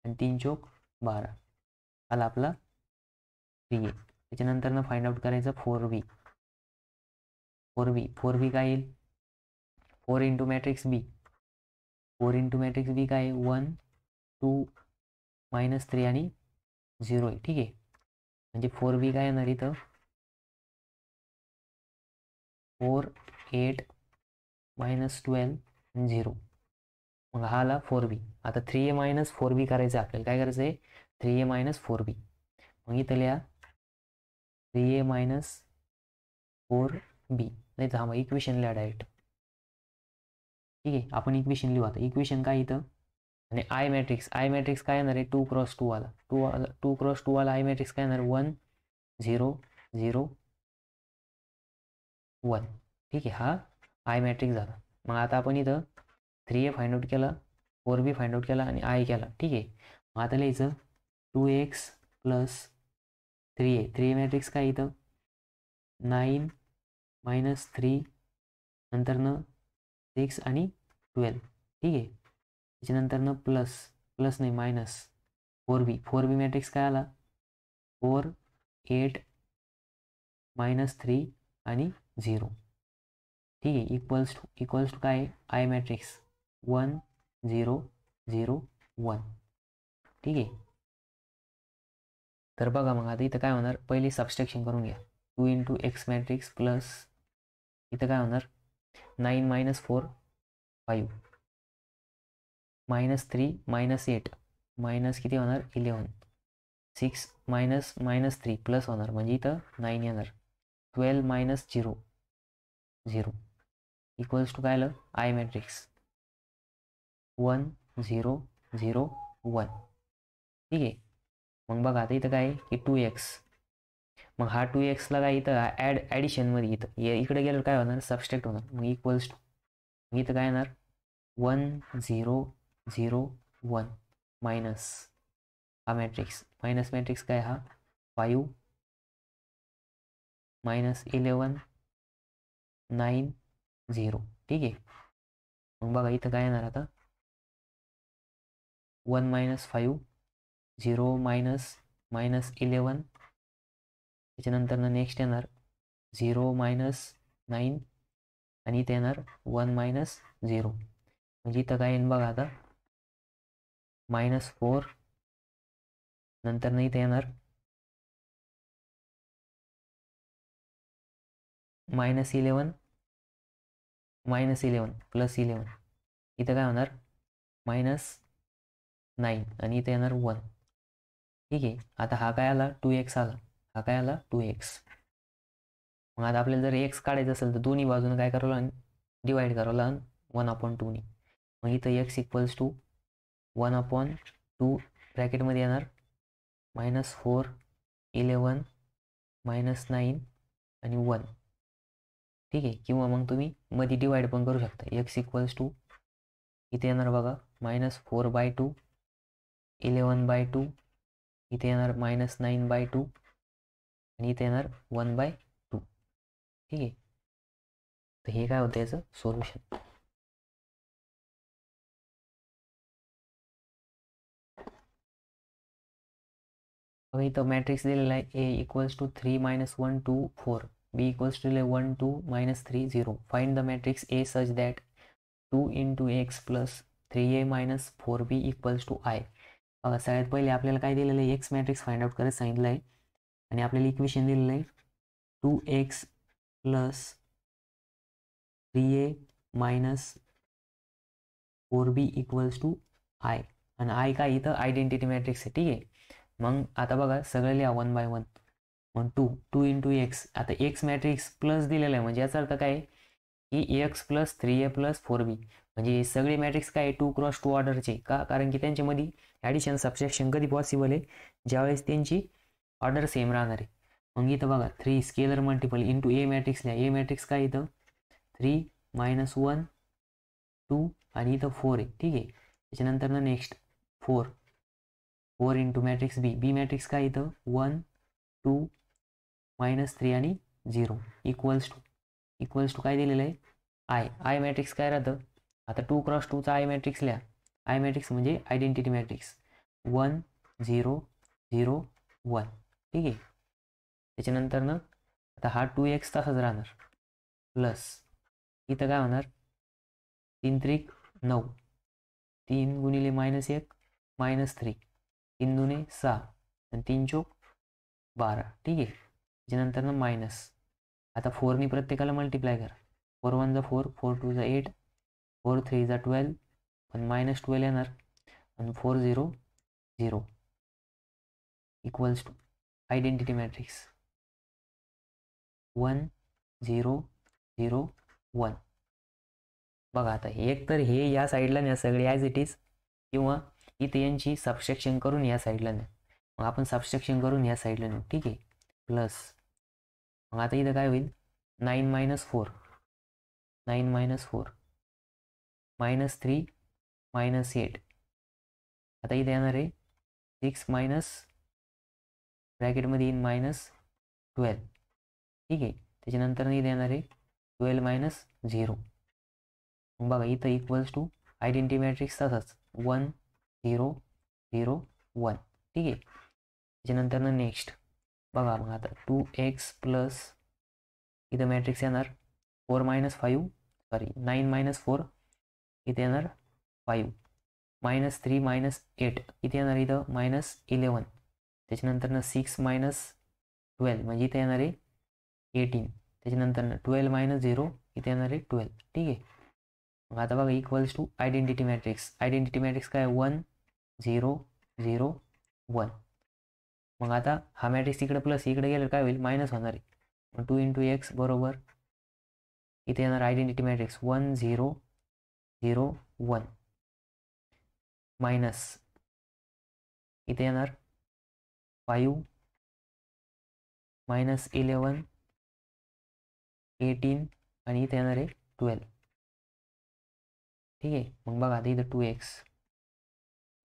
आणि 3 चौक 12 आला आपला 3a. त्याच्यानंतर फाइंड आउट करायचं 4b. 4b काय येईल, 4 इंटू मॅट्रिक्स बी. 4 इंटू मॅट्रिक्स बी काय 1 2 -3 आणि 0 आहे. ठीक आहे. म्हणजे 4b काय येणार इथं, 4 8 -12 आणि 0. मग हा आला 4b. आता 3a - 4b करायचं आपल्याला, काय करायचं आहे, 3a - 4b. मग इथं लिहा 3a - 4b, नाही तर हा मग इक्वेशन लिहा डायरेक्ट. ठीक आहे. आपण इक्वेशन लिहू. आता इक्वेशन काय इथं, आणि आय मॅट्रिक्स काय येणार आहे, 2x2 वाला 2x2 वाला आय मॅट्रिक्स काय येणार, 1 0 0 1. ठीक आहे. हा आय मॅट्रिक्स झाला. मग आता आपण इथं 3a फाइंड आउट केला, 4b फाइंड आउट केला आणि आय केला. ठीक आहे. मग आता लिहायचं 2x प्लस 3a मॅट्रिक्स काय इथं 9 - 3 नंतरनं 6 आणि 12. ठीक आहे. त्याच्यानंतरनं प्लस नाही मायनस 4b मॅट्रिक्स काय आला, 4 8 -3 आणि 0. ठीक आहे. इक्वल्स टू काय, आय मॅट्रिक्स 1 0 0 1. ठीक आहे. तर बघा मग आता इथं काय होणार, पहिले सबस्ट्रॅक्शन करून घ्या. 2 इंटू एक्स मॅट्रिक्स प्लस इथं काय होणार, 9 - 4 5 -3 -8 मायनस किती होणार, 11 6 -3 प्लस होणार म्हणजे इथं 9 येणार. 12 - 0 0 इक्वल्स टू काय आलं, आय मॅट्रिक्स 1 0 0 1. ठीक आहे. मग बघा आता इथं काय आहे, की 2x. मग हा 2x ला काय इथं ॲडिशनमध्ये इथं इकडे गेल्यावर काय होणार, सबस्ट्रॅक्ट होणार. मग इक्वल्स टू इथं काय येणार, 1 0 0 1 मायनस हा मायनस मॅट्रिक्स काय हा 5 -11 9 0. ठीक आहे. मग बघा इथं काय येणार आता, 1 - 5 0 -11. त्याच्यानंतर नेक्स्ट येणार 0 -9 आणि इथे येणार 1 -0. म्हणजे इथं काय येईल बघा आता -4 नंतर इथे येणार -11 प्लस 11. इथं काय होणार -9 आणि इथे येणार 1. ठीक आहे. आता हा काय आला 2x आला, हा काय आला 2x. मग आता आपल्याला जर x काढायचं असेल तर दोन्ही बाजूने काय करावं लागेल, डिवाइड करावं लागेल 1/2 ने. मग इथं x इक्वल्स टू 1/2 2 ब्रॅकेटमध्ये येणार -4 11 -9 आणि 1. ठीक आहे. किंवा मग तुम्ही मध्ये डिवाइड पण करू शकता. x इक्वल्स टू इथे येणार बघा -4/2 11/2 इथे येणार -9/2 आणि इथे येणार 1/2. ठीक आहे. तर हे काय होतं याचं सोल्युशन. बघा इथं मॅट्रिक्स दिलेला आहे A equals to 3 -1 2 4, B equals to 1 2 -3 0. Find the matrix A such that 2 × x plus 3a - 4b equals to I. बघा सगळ्यात पहिले आपल्याला काय दिलेलं आहे, एक्स मॅट्रिक्स फाइंड आउट करायला सांगितलं आहे आणि आपल्याला इक्वेशन दिलेलं आहे 2x plus 3a - 4b equals to I. आणि I काय इथं आयडेंटिटी मॅट्रिक्स आहे. ठीक आहे. मग आता बघा सगळं लिहा 1 बाय 1. मग 2 × x. आता एक्स मॅट्रिक्स प्लस दिलेला आहे म्हणजे याचा अर्थ काय आहे की x plus 3a plus 4b म्हणजे सगळे मॅट्रिक्स काय 2 × 2 ऑर्डरचे. का? कारण की त्यांच्यामध्ये ॲडिशन सबट्रॅक्शन कधी पॉसिबल आहे, ज्यावेळेस त्यांची ऑर्डर सेम राहणार आहे. मग इथं बघा 3 scalar multiple into A matrix A. ए मॅट्रिक्स काय इथं 3 -1 2 आणि इथं 4 आहे. ठीक आहे. त्याच्यानंतर ना नेक्स्ट 4 इंटू मॅट्रिक्स बी मॅट्रिक्स काय इथं 1 2 -3 आणि 0 इक्वल्स टू काय दिलेलं आहे आय मॅट्रिक्स काय राहतं. आता 2 × 2चा आय मॅट्रिक्स लिहा. आय मॅट्रिक्स म्हणजे आयडेंटिटी मॅट्रिक्स 1 0 0 1. ठीक आहे. त्याच्यानंतर ना आता हा 2x तसाच राहणार प्लस इथं काय होणार 3 त्रिक 9 3 × -1 -3 3 दुने 6 आणि 3 चोक 12. ठीक आहे. त्याच्यानंतर ना मायनस आता 4नी प्रत्येकाला मल्टिप्लाय करा. 4 1 जा 4 4 2 जा 8 4 3 जा 12 पण -12 येणार आणि 4 0 0 इक्वल्स टू आयडेंटिटी मॅट्रिक्स 1 0 0 1. बघा आता एक तर हे या साईडला न्या सगळे ॲज इट इज किंवा इथे यांची सबस्ट्रॅक्शन करून या साईडला न्या. मग आपण सबस्ट्रॅक्शन करून या साईडला नेऊ. ठीक आहे. प्लस मग आता इथं काय होईल 9 - 4 9 - 4 -3 -8. आता इथे येणार आहे 6 ब्रॅकेटमध्ये येईल -12. ठीक आहे. त्याच्यानंतर इथे येणार आहे 12 - 0. मग बघा इथं इक्वल्स टू आयडेंटिटी मॅट्रिक्स तसाच 1 0 0 1. ठीक आहे. त्याच्यानंतर नेक्स्ट बघा मग आता 2x प्लस इथं मॅट्रिक्स येणार 4 - 5 सॉरी 9 - 4 इथे येणार 5 -3 -8 इथे येणार इथं -11. त्याच्यानंतर 6 - 12 म्हणजे इथे येणार आहे 18. त्याच्यानंतर 12 - 0 इथे येणार आहे 12. ठीक आहे. मग आता बघा इक्वल्स टू आयडेंटिटी मॅट्रिक्स काय 1 0 0 1. मग आता हा मॅट्रिक्स इकडे प्लस इकडे गेलं काय होईल मायनस होणार आहे. मग 2 × x बरोबर इथे येणार आयडेंटिटी मॅट्रिक्स 1 0 0 1 मायनस इथे येणार 5 -11 18 आणि इथे येणार आहे 12. ठीक आहे. मग बघा आता इथं 2x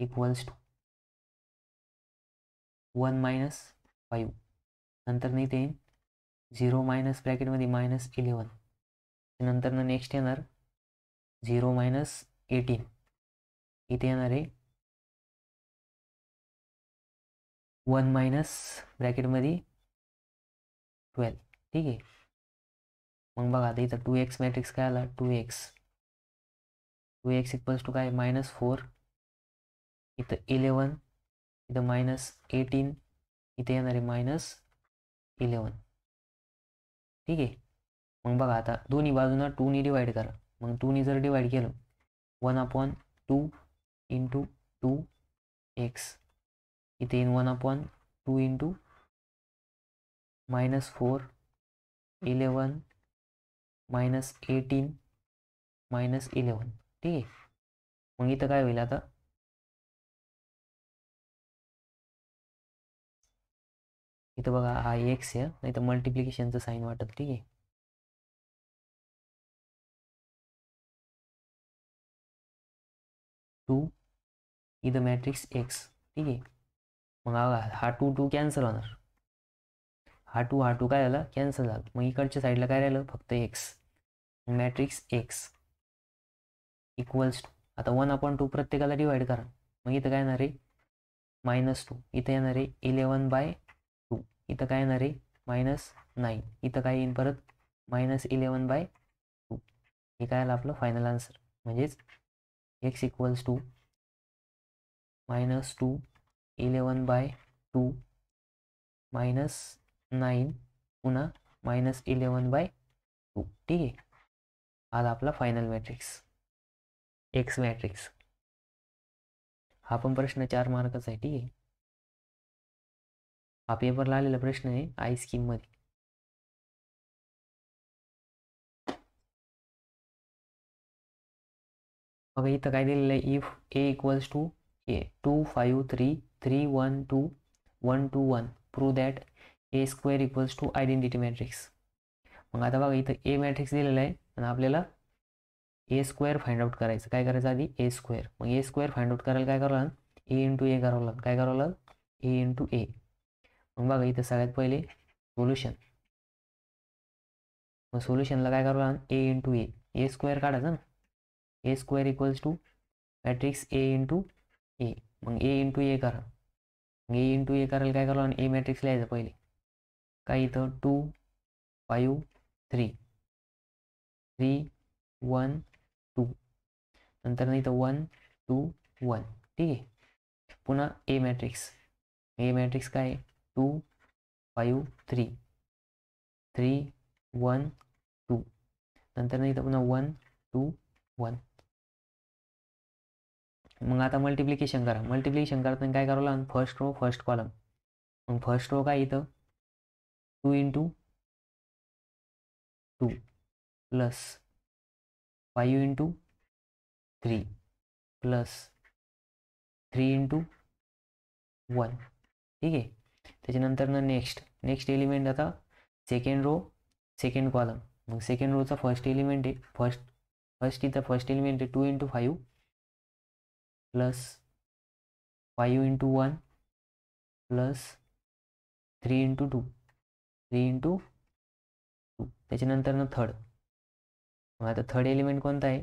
इक्वल्स टू 1 - 5 नंतर इथे येईल 0 मायनस ब्रॅकेटमध्ये -11. नंतर नेक्स्ट येणार 0 - 18 इथे येणार आहे 1 मायनस ब्रॅकेटमध्ये 12. ठीक आहे. मग बघा आता इथं 2x मॅट्रिक्स काय आला 2x इक्वल्स टू काय -4 इथं 11 इथं -18 इथे येणार आहे -11. ठीक आहे. मग बघा आता दोन्ही बाजूंना 2नी डिवाइड करा. मग 2नी जर डिवाइड केलं 1/2 × 2x इथे येईन 1/2 × -4 11 -18 -11. ठीक आहे. मग इथं काय होईल आता इथं बघा हा एक्स आहे, नाही तर मल्टिप्लिकेशनचं साईन वाटत. ठीक आहे, 2 इथं मॅट्रिक्स एक्स. ठीक आहे, मग हा 2 कॅन्सल होणार, हा टू काय झाला, कॅन्सल झाला. मग इकडच्या साईडला काय राहिलं, फक्त x. Matrix x equals to, आता 1/2 प्रत्येकाला डिवाइड करा. मग इथं काय येणार आहे, -2. इथं येणार आहे 11/2. इथं काय येणार आहे, -9. इथं काय येईल परत, -11/2. हे काय आलं आपलं फायनल आन्सर. म्हणजेच एक्स इक्वल्स टू -2 11/2 -9 पुन्हा -11/2. ठीक आहे, आला आपला फायनल मॅट्रिक्स एक्स मॅट्रिक्स. हा पण प्रश्न 4 मार्काचा आहे. ठीक आहे, हा पेपरला आलेला प्रश्न आहे आय स्कीम मध्ये. बघा इथं काय दिलेलं आहे, if A equals to A 2 5 3 3 1 2 1 2 1 prove that A square equals to identity matrix. मग आता बघा इथं ए मॅट्रिक्स दिलेला आहे आणि आपल्याला ए स्क्वेअर फाइंड आउट करायचं. काय करायचं आधी, ए स्क्वेअर. मग ए स्क्वेअर फाइंड आउट करायला काय करावं लागेल, ए इंटू ए करावं लागेल. काय करावं लागेल, ए इंटू ए. मग बघा इथं सगळ्यात पहिले सोल्युशन. मग सोल्युशनला काय करावं लागेल, ए इंटू ए. ए स्क्वेअर काढायचं ना, A square equals to matrix A into A. मग ए इंटू ए करा. मग ए इंटू ए करायला काय करावं लागेल, ए मॅट्रिक्स लिहायचं पहिले. काय इथं 2 5 3 3 1 2 नंतर इथं 1 2 1. ठीक आहे, पुन्हा ए मॅट्रिक्स. ए मॅट्रिक्स काय 2 5 3 3 1 2 नंतर इथं पुन्हा 1 2 1. मग आता मल्टिप्लिकेशन करा. मल्टिप्लिकेशन करताना काय करावं लागेल, फर्स्ट रो फर्स्ट कॉलम. मग फर्स्ट रो काय इथं 2 into 2 plus 5 into 3 plus 3 into 1. ठीक आहे, त्याच्यानंतर नेक्स्ट एलिमेंट आता सेकंड रो सेकंड कॉलम. मग सेकंड रोचा फर्स्ट एलिमेंट आहे फर्स्ट एलिमेंट आहे 2 into 5 plus 5 into 1 plus 3 into 2 3 into 2. त्याच्यानंतर थर्ड. मग आता थर्ड एलिमेंट कोणता आहे,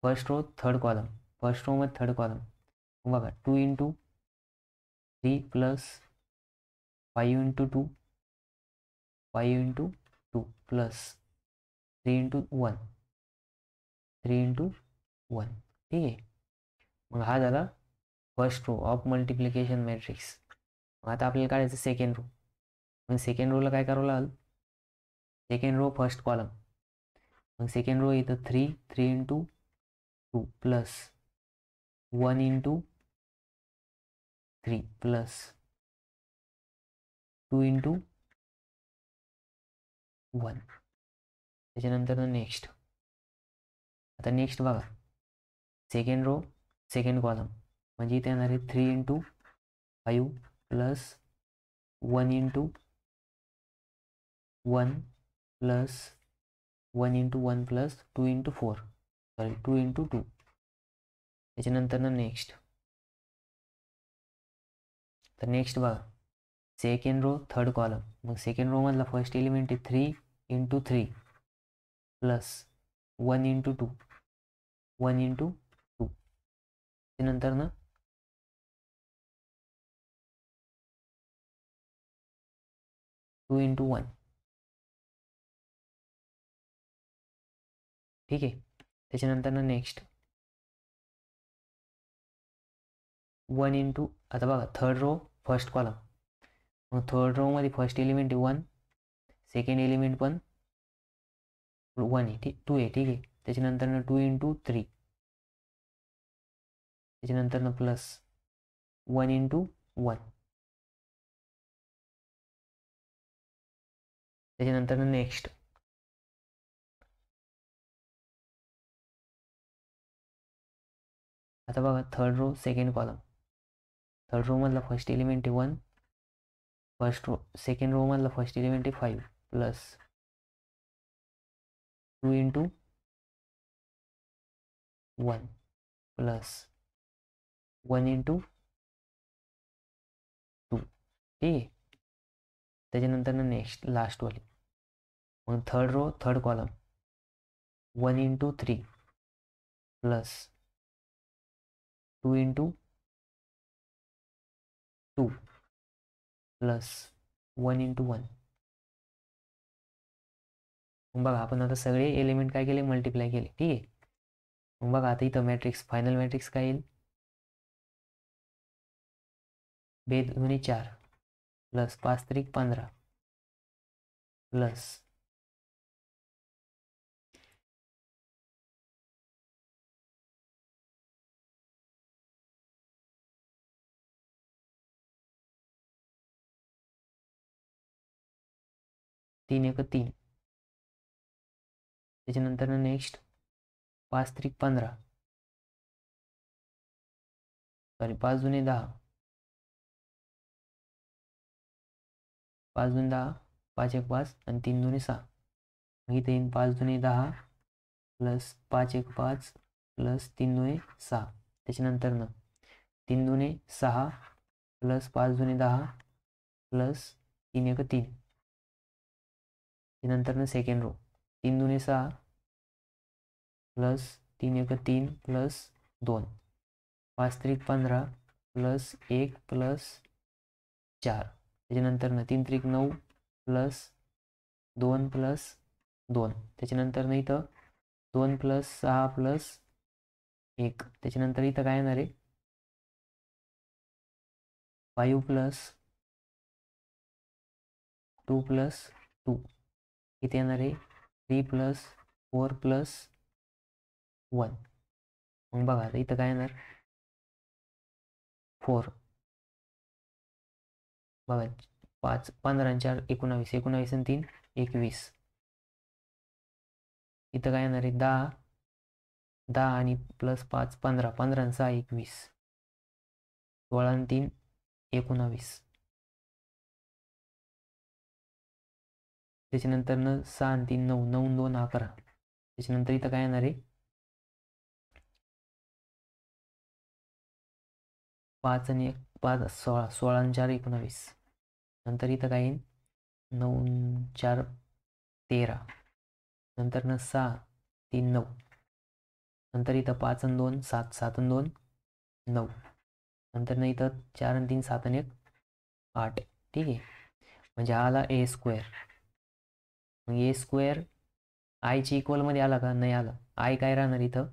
first row third column. First row मध्ये थर्ड कॉलम. बघा 2 into 3 plus 5 into 2 5 into 2 plus 3 into 1 3 into 1. ठीक आहे, मग हा झाला first row of multiplication matrix. आता आपल्याला काढायचं सेकंड रो. मग सेकंड रोला काय करावं लागेल, सेकंड रो फर्स्ट कॉलम. मग सेकंड रो इथं 3 into 2 plus 1 into 3 plus 2 into 1. त्याच्यानंतर नेक्स्ट. आता नेक्स्ट बघा सेकंड रो सेकंड कॉलम. म्हणजे इथे येणार आहे 3 into 5 plus 1 into 1 plus 1 into 1 plus 2 into 4 sorry 2 into 2. त्याच्यानंतर नेक्स्ट. तर नेक्स्ट बघा सेकंड रो थर्ड कॉलम. मग सेकंड रो मधला फर्स्ट एलिमेंट आहे 3 इंटू 3 प्लस 1 इंटू 2 1 इंटू 2. त्यानंतर 2 इंटू 1. ठीक आहे, त्याच्यानंतर नेक्स्ट 1 इंटू. आता बघा थर्ड रो फर्स्ट कॉलम. मग थर्ड रो मध्ये फर्स्ट एलिमेंट आहे 1 सेकंड एलिमेंट पण 1 आहे 2 आहे. ठीक आहे, त्याच्यानंतर 2 इंटू 3 त्याच्यानंतर प्लस 1 इंटू 1. त्याच्यानंतर नेक्स्ट. आता बघा third row second column. Third row मधला फर्स्ट एलिमेंट आहे 1 फर्स्ट रो सेकंड रो मधलं फर्स्ट एलिमेंट आहे 5 प्लस 2 इंटू 1 प्लस 1 इंटू 2, ठीक आहे. त्याच्यानंतर नेक्स्ट लास्टवाली मग third row third column 1 into 3 plus 2 into 2 plus 1 into 1. मग बघा आपण आता सगळे एलिमेंट काय केले मल्टिप्लाय केले, ठीक आहे. मग बघा आता इथं मॅट्रिक्स फायनल मॅट्रिक्स काय येईल 2 दुनी 4 प्लस 5 त्रिक 15 प्लस 3 1 3. त्याच्यानंतर नेक्स्ट 5 त्रिक 15 सॉरी 5 दुने 10 5 दुने 10 5 1 5 आणि 3 दुने 6. मग इथे येईन 5 दुने 10 प्लस 5 1 5 प्लस 3 दुने 6. त्याच्यानंतर 3 दुने 6 प्लस 5 दुने 10 प्लस 3 1 3. त्यानंतर सेकंड रो 3 दुने 6 प्लस 3 1 3 प्लस 2 5 त्रिक 15 प्लस 1 प्लस 4. त्याच्यानंतर 3 त्रिक 9 प्लस 2 प्लस 2. त्याच्यानंतर इथं 2 प्लस 6 प्लस 1. त्याच्यानंतर इथं काय येणार आहे 5 प्लस 2 प्लस 2. इथे येणार आहे 3 प्लस 4 प्लस 1. मग बघा आता इथं काय येणार 4 बघा 5 15 आणि 4 19 19 आणि 3 21. इथं काय येणार आहे 10 10 आणि प्लस 5 15 15 आणि 6 21 16 आणि 3 19. त्याच्यानंतर 6 आणि 3 9 9 2 11. त्याच्यानंतर इथं काय येणार आहे 5 आणि 1 5 16 16 आणि 4 19. नंतर इथं काय येईल 9 4 13. नंतर 6 3 9. नंतर इथं 5 आणि 2 7 7 आणि 2 9. नंतर इथं 4 आणि 3 7 आणि 1 8, ठीक आहे. म्हणजे हा आला ए स्क्वेअर. मग ए स्क्वेअर आयची इक्वलमध्ये आला का नाही आला. आय काय राहणार इथं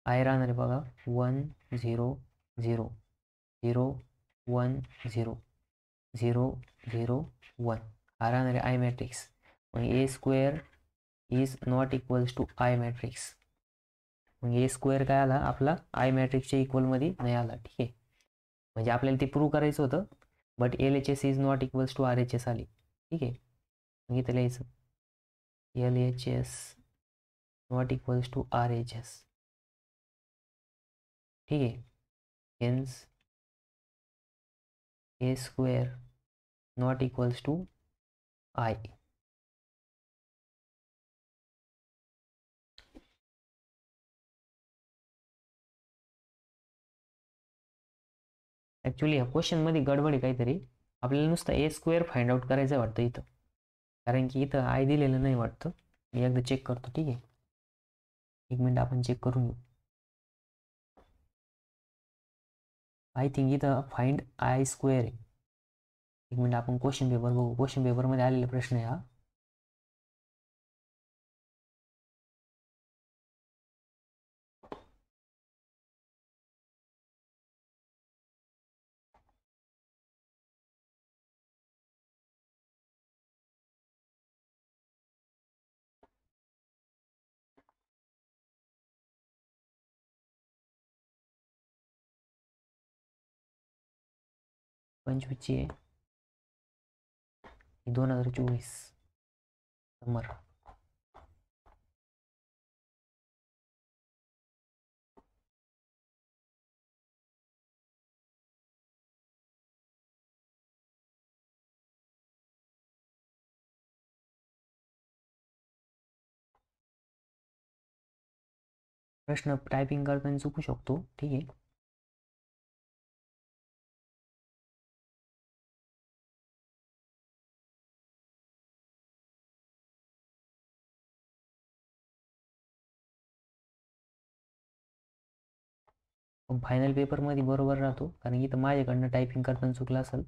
आय राहणार आहे बघा 1 0 0 0 1 0 0 0 1. हा राहणार आहे आय मॅट्रिक्स. मग A square is not equals to I matrix. मग ए स्क्वेअर काय आला आपला आय मॅट्रिक्सच्या इक्वलमध्ये नाही आला, ठीक आहे. म्हणजे आपल्याला ते प्रूव्ह करायचं होतं but L H S is not equals to R H S आली, ठीक आहे. मग इथं लिहायचं L H S not equals to R H S, ठीक आहे. Hence A square not equals to I. Actually या क्वेश्चनमध्ये गडबड आहे काहीतरी. आपल्याला नुसतं ए स्क्वेअर फाइंड आउट करायचं वाटतं इथं, कारण की इथं आय दिलेलं नाही वाटतं. मी एकदा चेक करतो, ठीक आहे. 1 मिनिट आपण चेक करून घेऊ. आय थिंक इथं फाइंड आय स्क्वेअर आहे. 1 मिनिट आपण क्वेश्चन पेपर बघू. क्वेश्चन पेपरमध्ये आलेला प्रश्न आहे हा. पंचवीसची आहे 2024 समर. प्रश्न टायपिंग करताना चुकू शकतो, ठीक आहे. पण फायनल पेपरमध्ये बरोबर राहतो, कारण की इथं माझ्याकडनं टायपिंग करताना चुकलं असेल.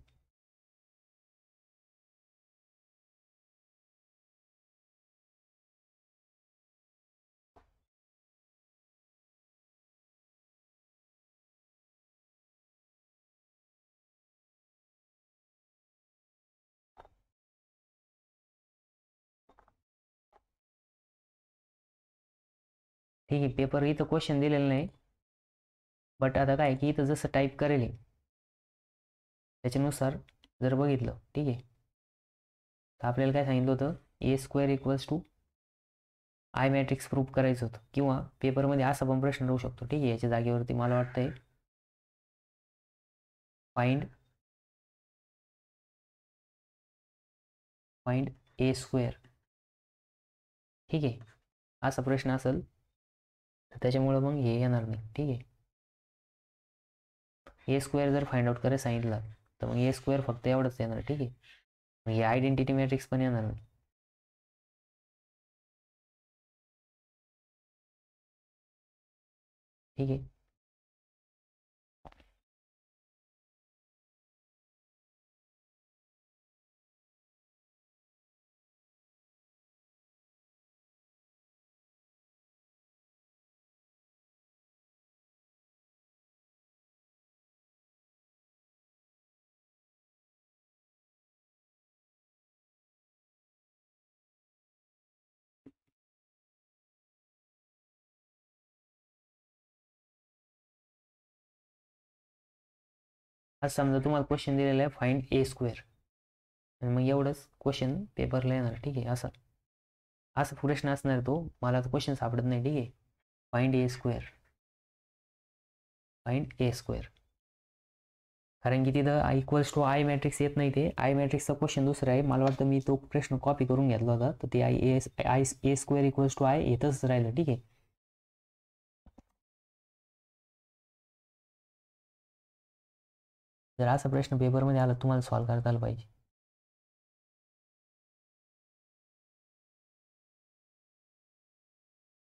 ठीक आहे, पेपर इथं क्वेश्चन दिलेलं नाही, बट आता काय की इथं जसं टाईप करेल त्याच्यानुसार जर बघितलं, ठीक आहे, तर आपल्याला काय सांगितलं होतं, A square equals to I matrix proof करायचं होतं, किंवा पेपरमध्ये असा पण प्रश्न राहू शकतो, ठीक आहे. याच्या जागेवरती मला वाटतंय फाइंड ए स्क्वेअर, ठीक आहे, असा प्रश्न असेल तर त्याच्यामुळं मग हे येणार नाही, ठीक आहे. ए स्क्वेअर जर फाइंड आउट करायला सांगितलं तर मग ए स्क्वेअर फक्त एवढंच येणार, ठीक आहे. मग हे आयडेंटिटी मॅट्रिक्स पण येणार नाही, ठीक आहे. आज समजा तुम्हाला क्वेश्चन दिलेला आहे फाइंड ए स्क्वेअर, आणि मग एवढंच क्वेश्चन पेपरला येणार, ठीक आहे. असं असं प्रश्न असणार तो, मला तर क्वेश्चन सापडत नाही, ठीक आहे. फाइंड ए स्क्वेअर, फाइंड ए स्क्वेअर, कारण की तिथं इक्वल्स टू आय मॅट्रिक्स येत नाही, ते आय मॅट्रिक्सचा क्वेश्चन दुसरा आहे. मला वाटतं मी तो प्रश्न कॉपी करून घेतला होता, तर ते I A square equals to I येतच राहिलं, ठीक आहे. जर असा प्रश्न पेपरमध्ये आला तुम्हाला सॉल्व्ह करता आला पाहिजे.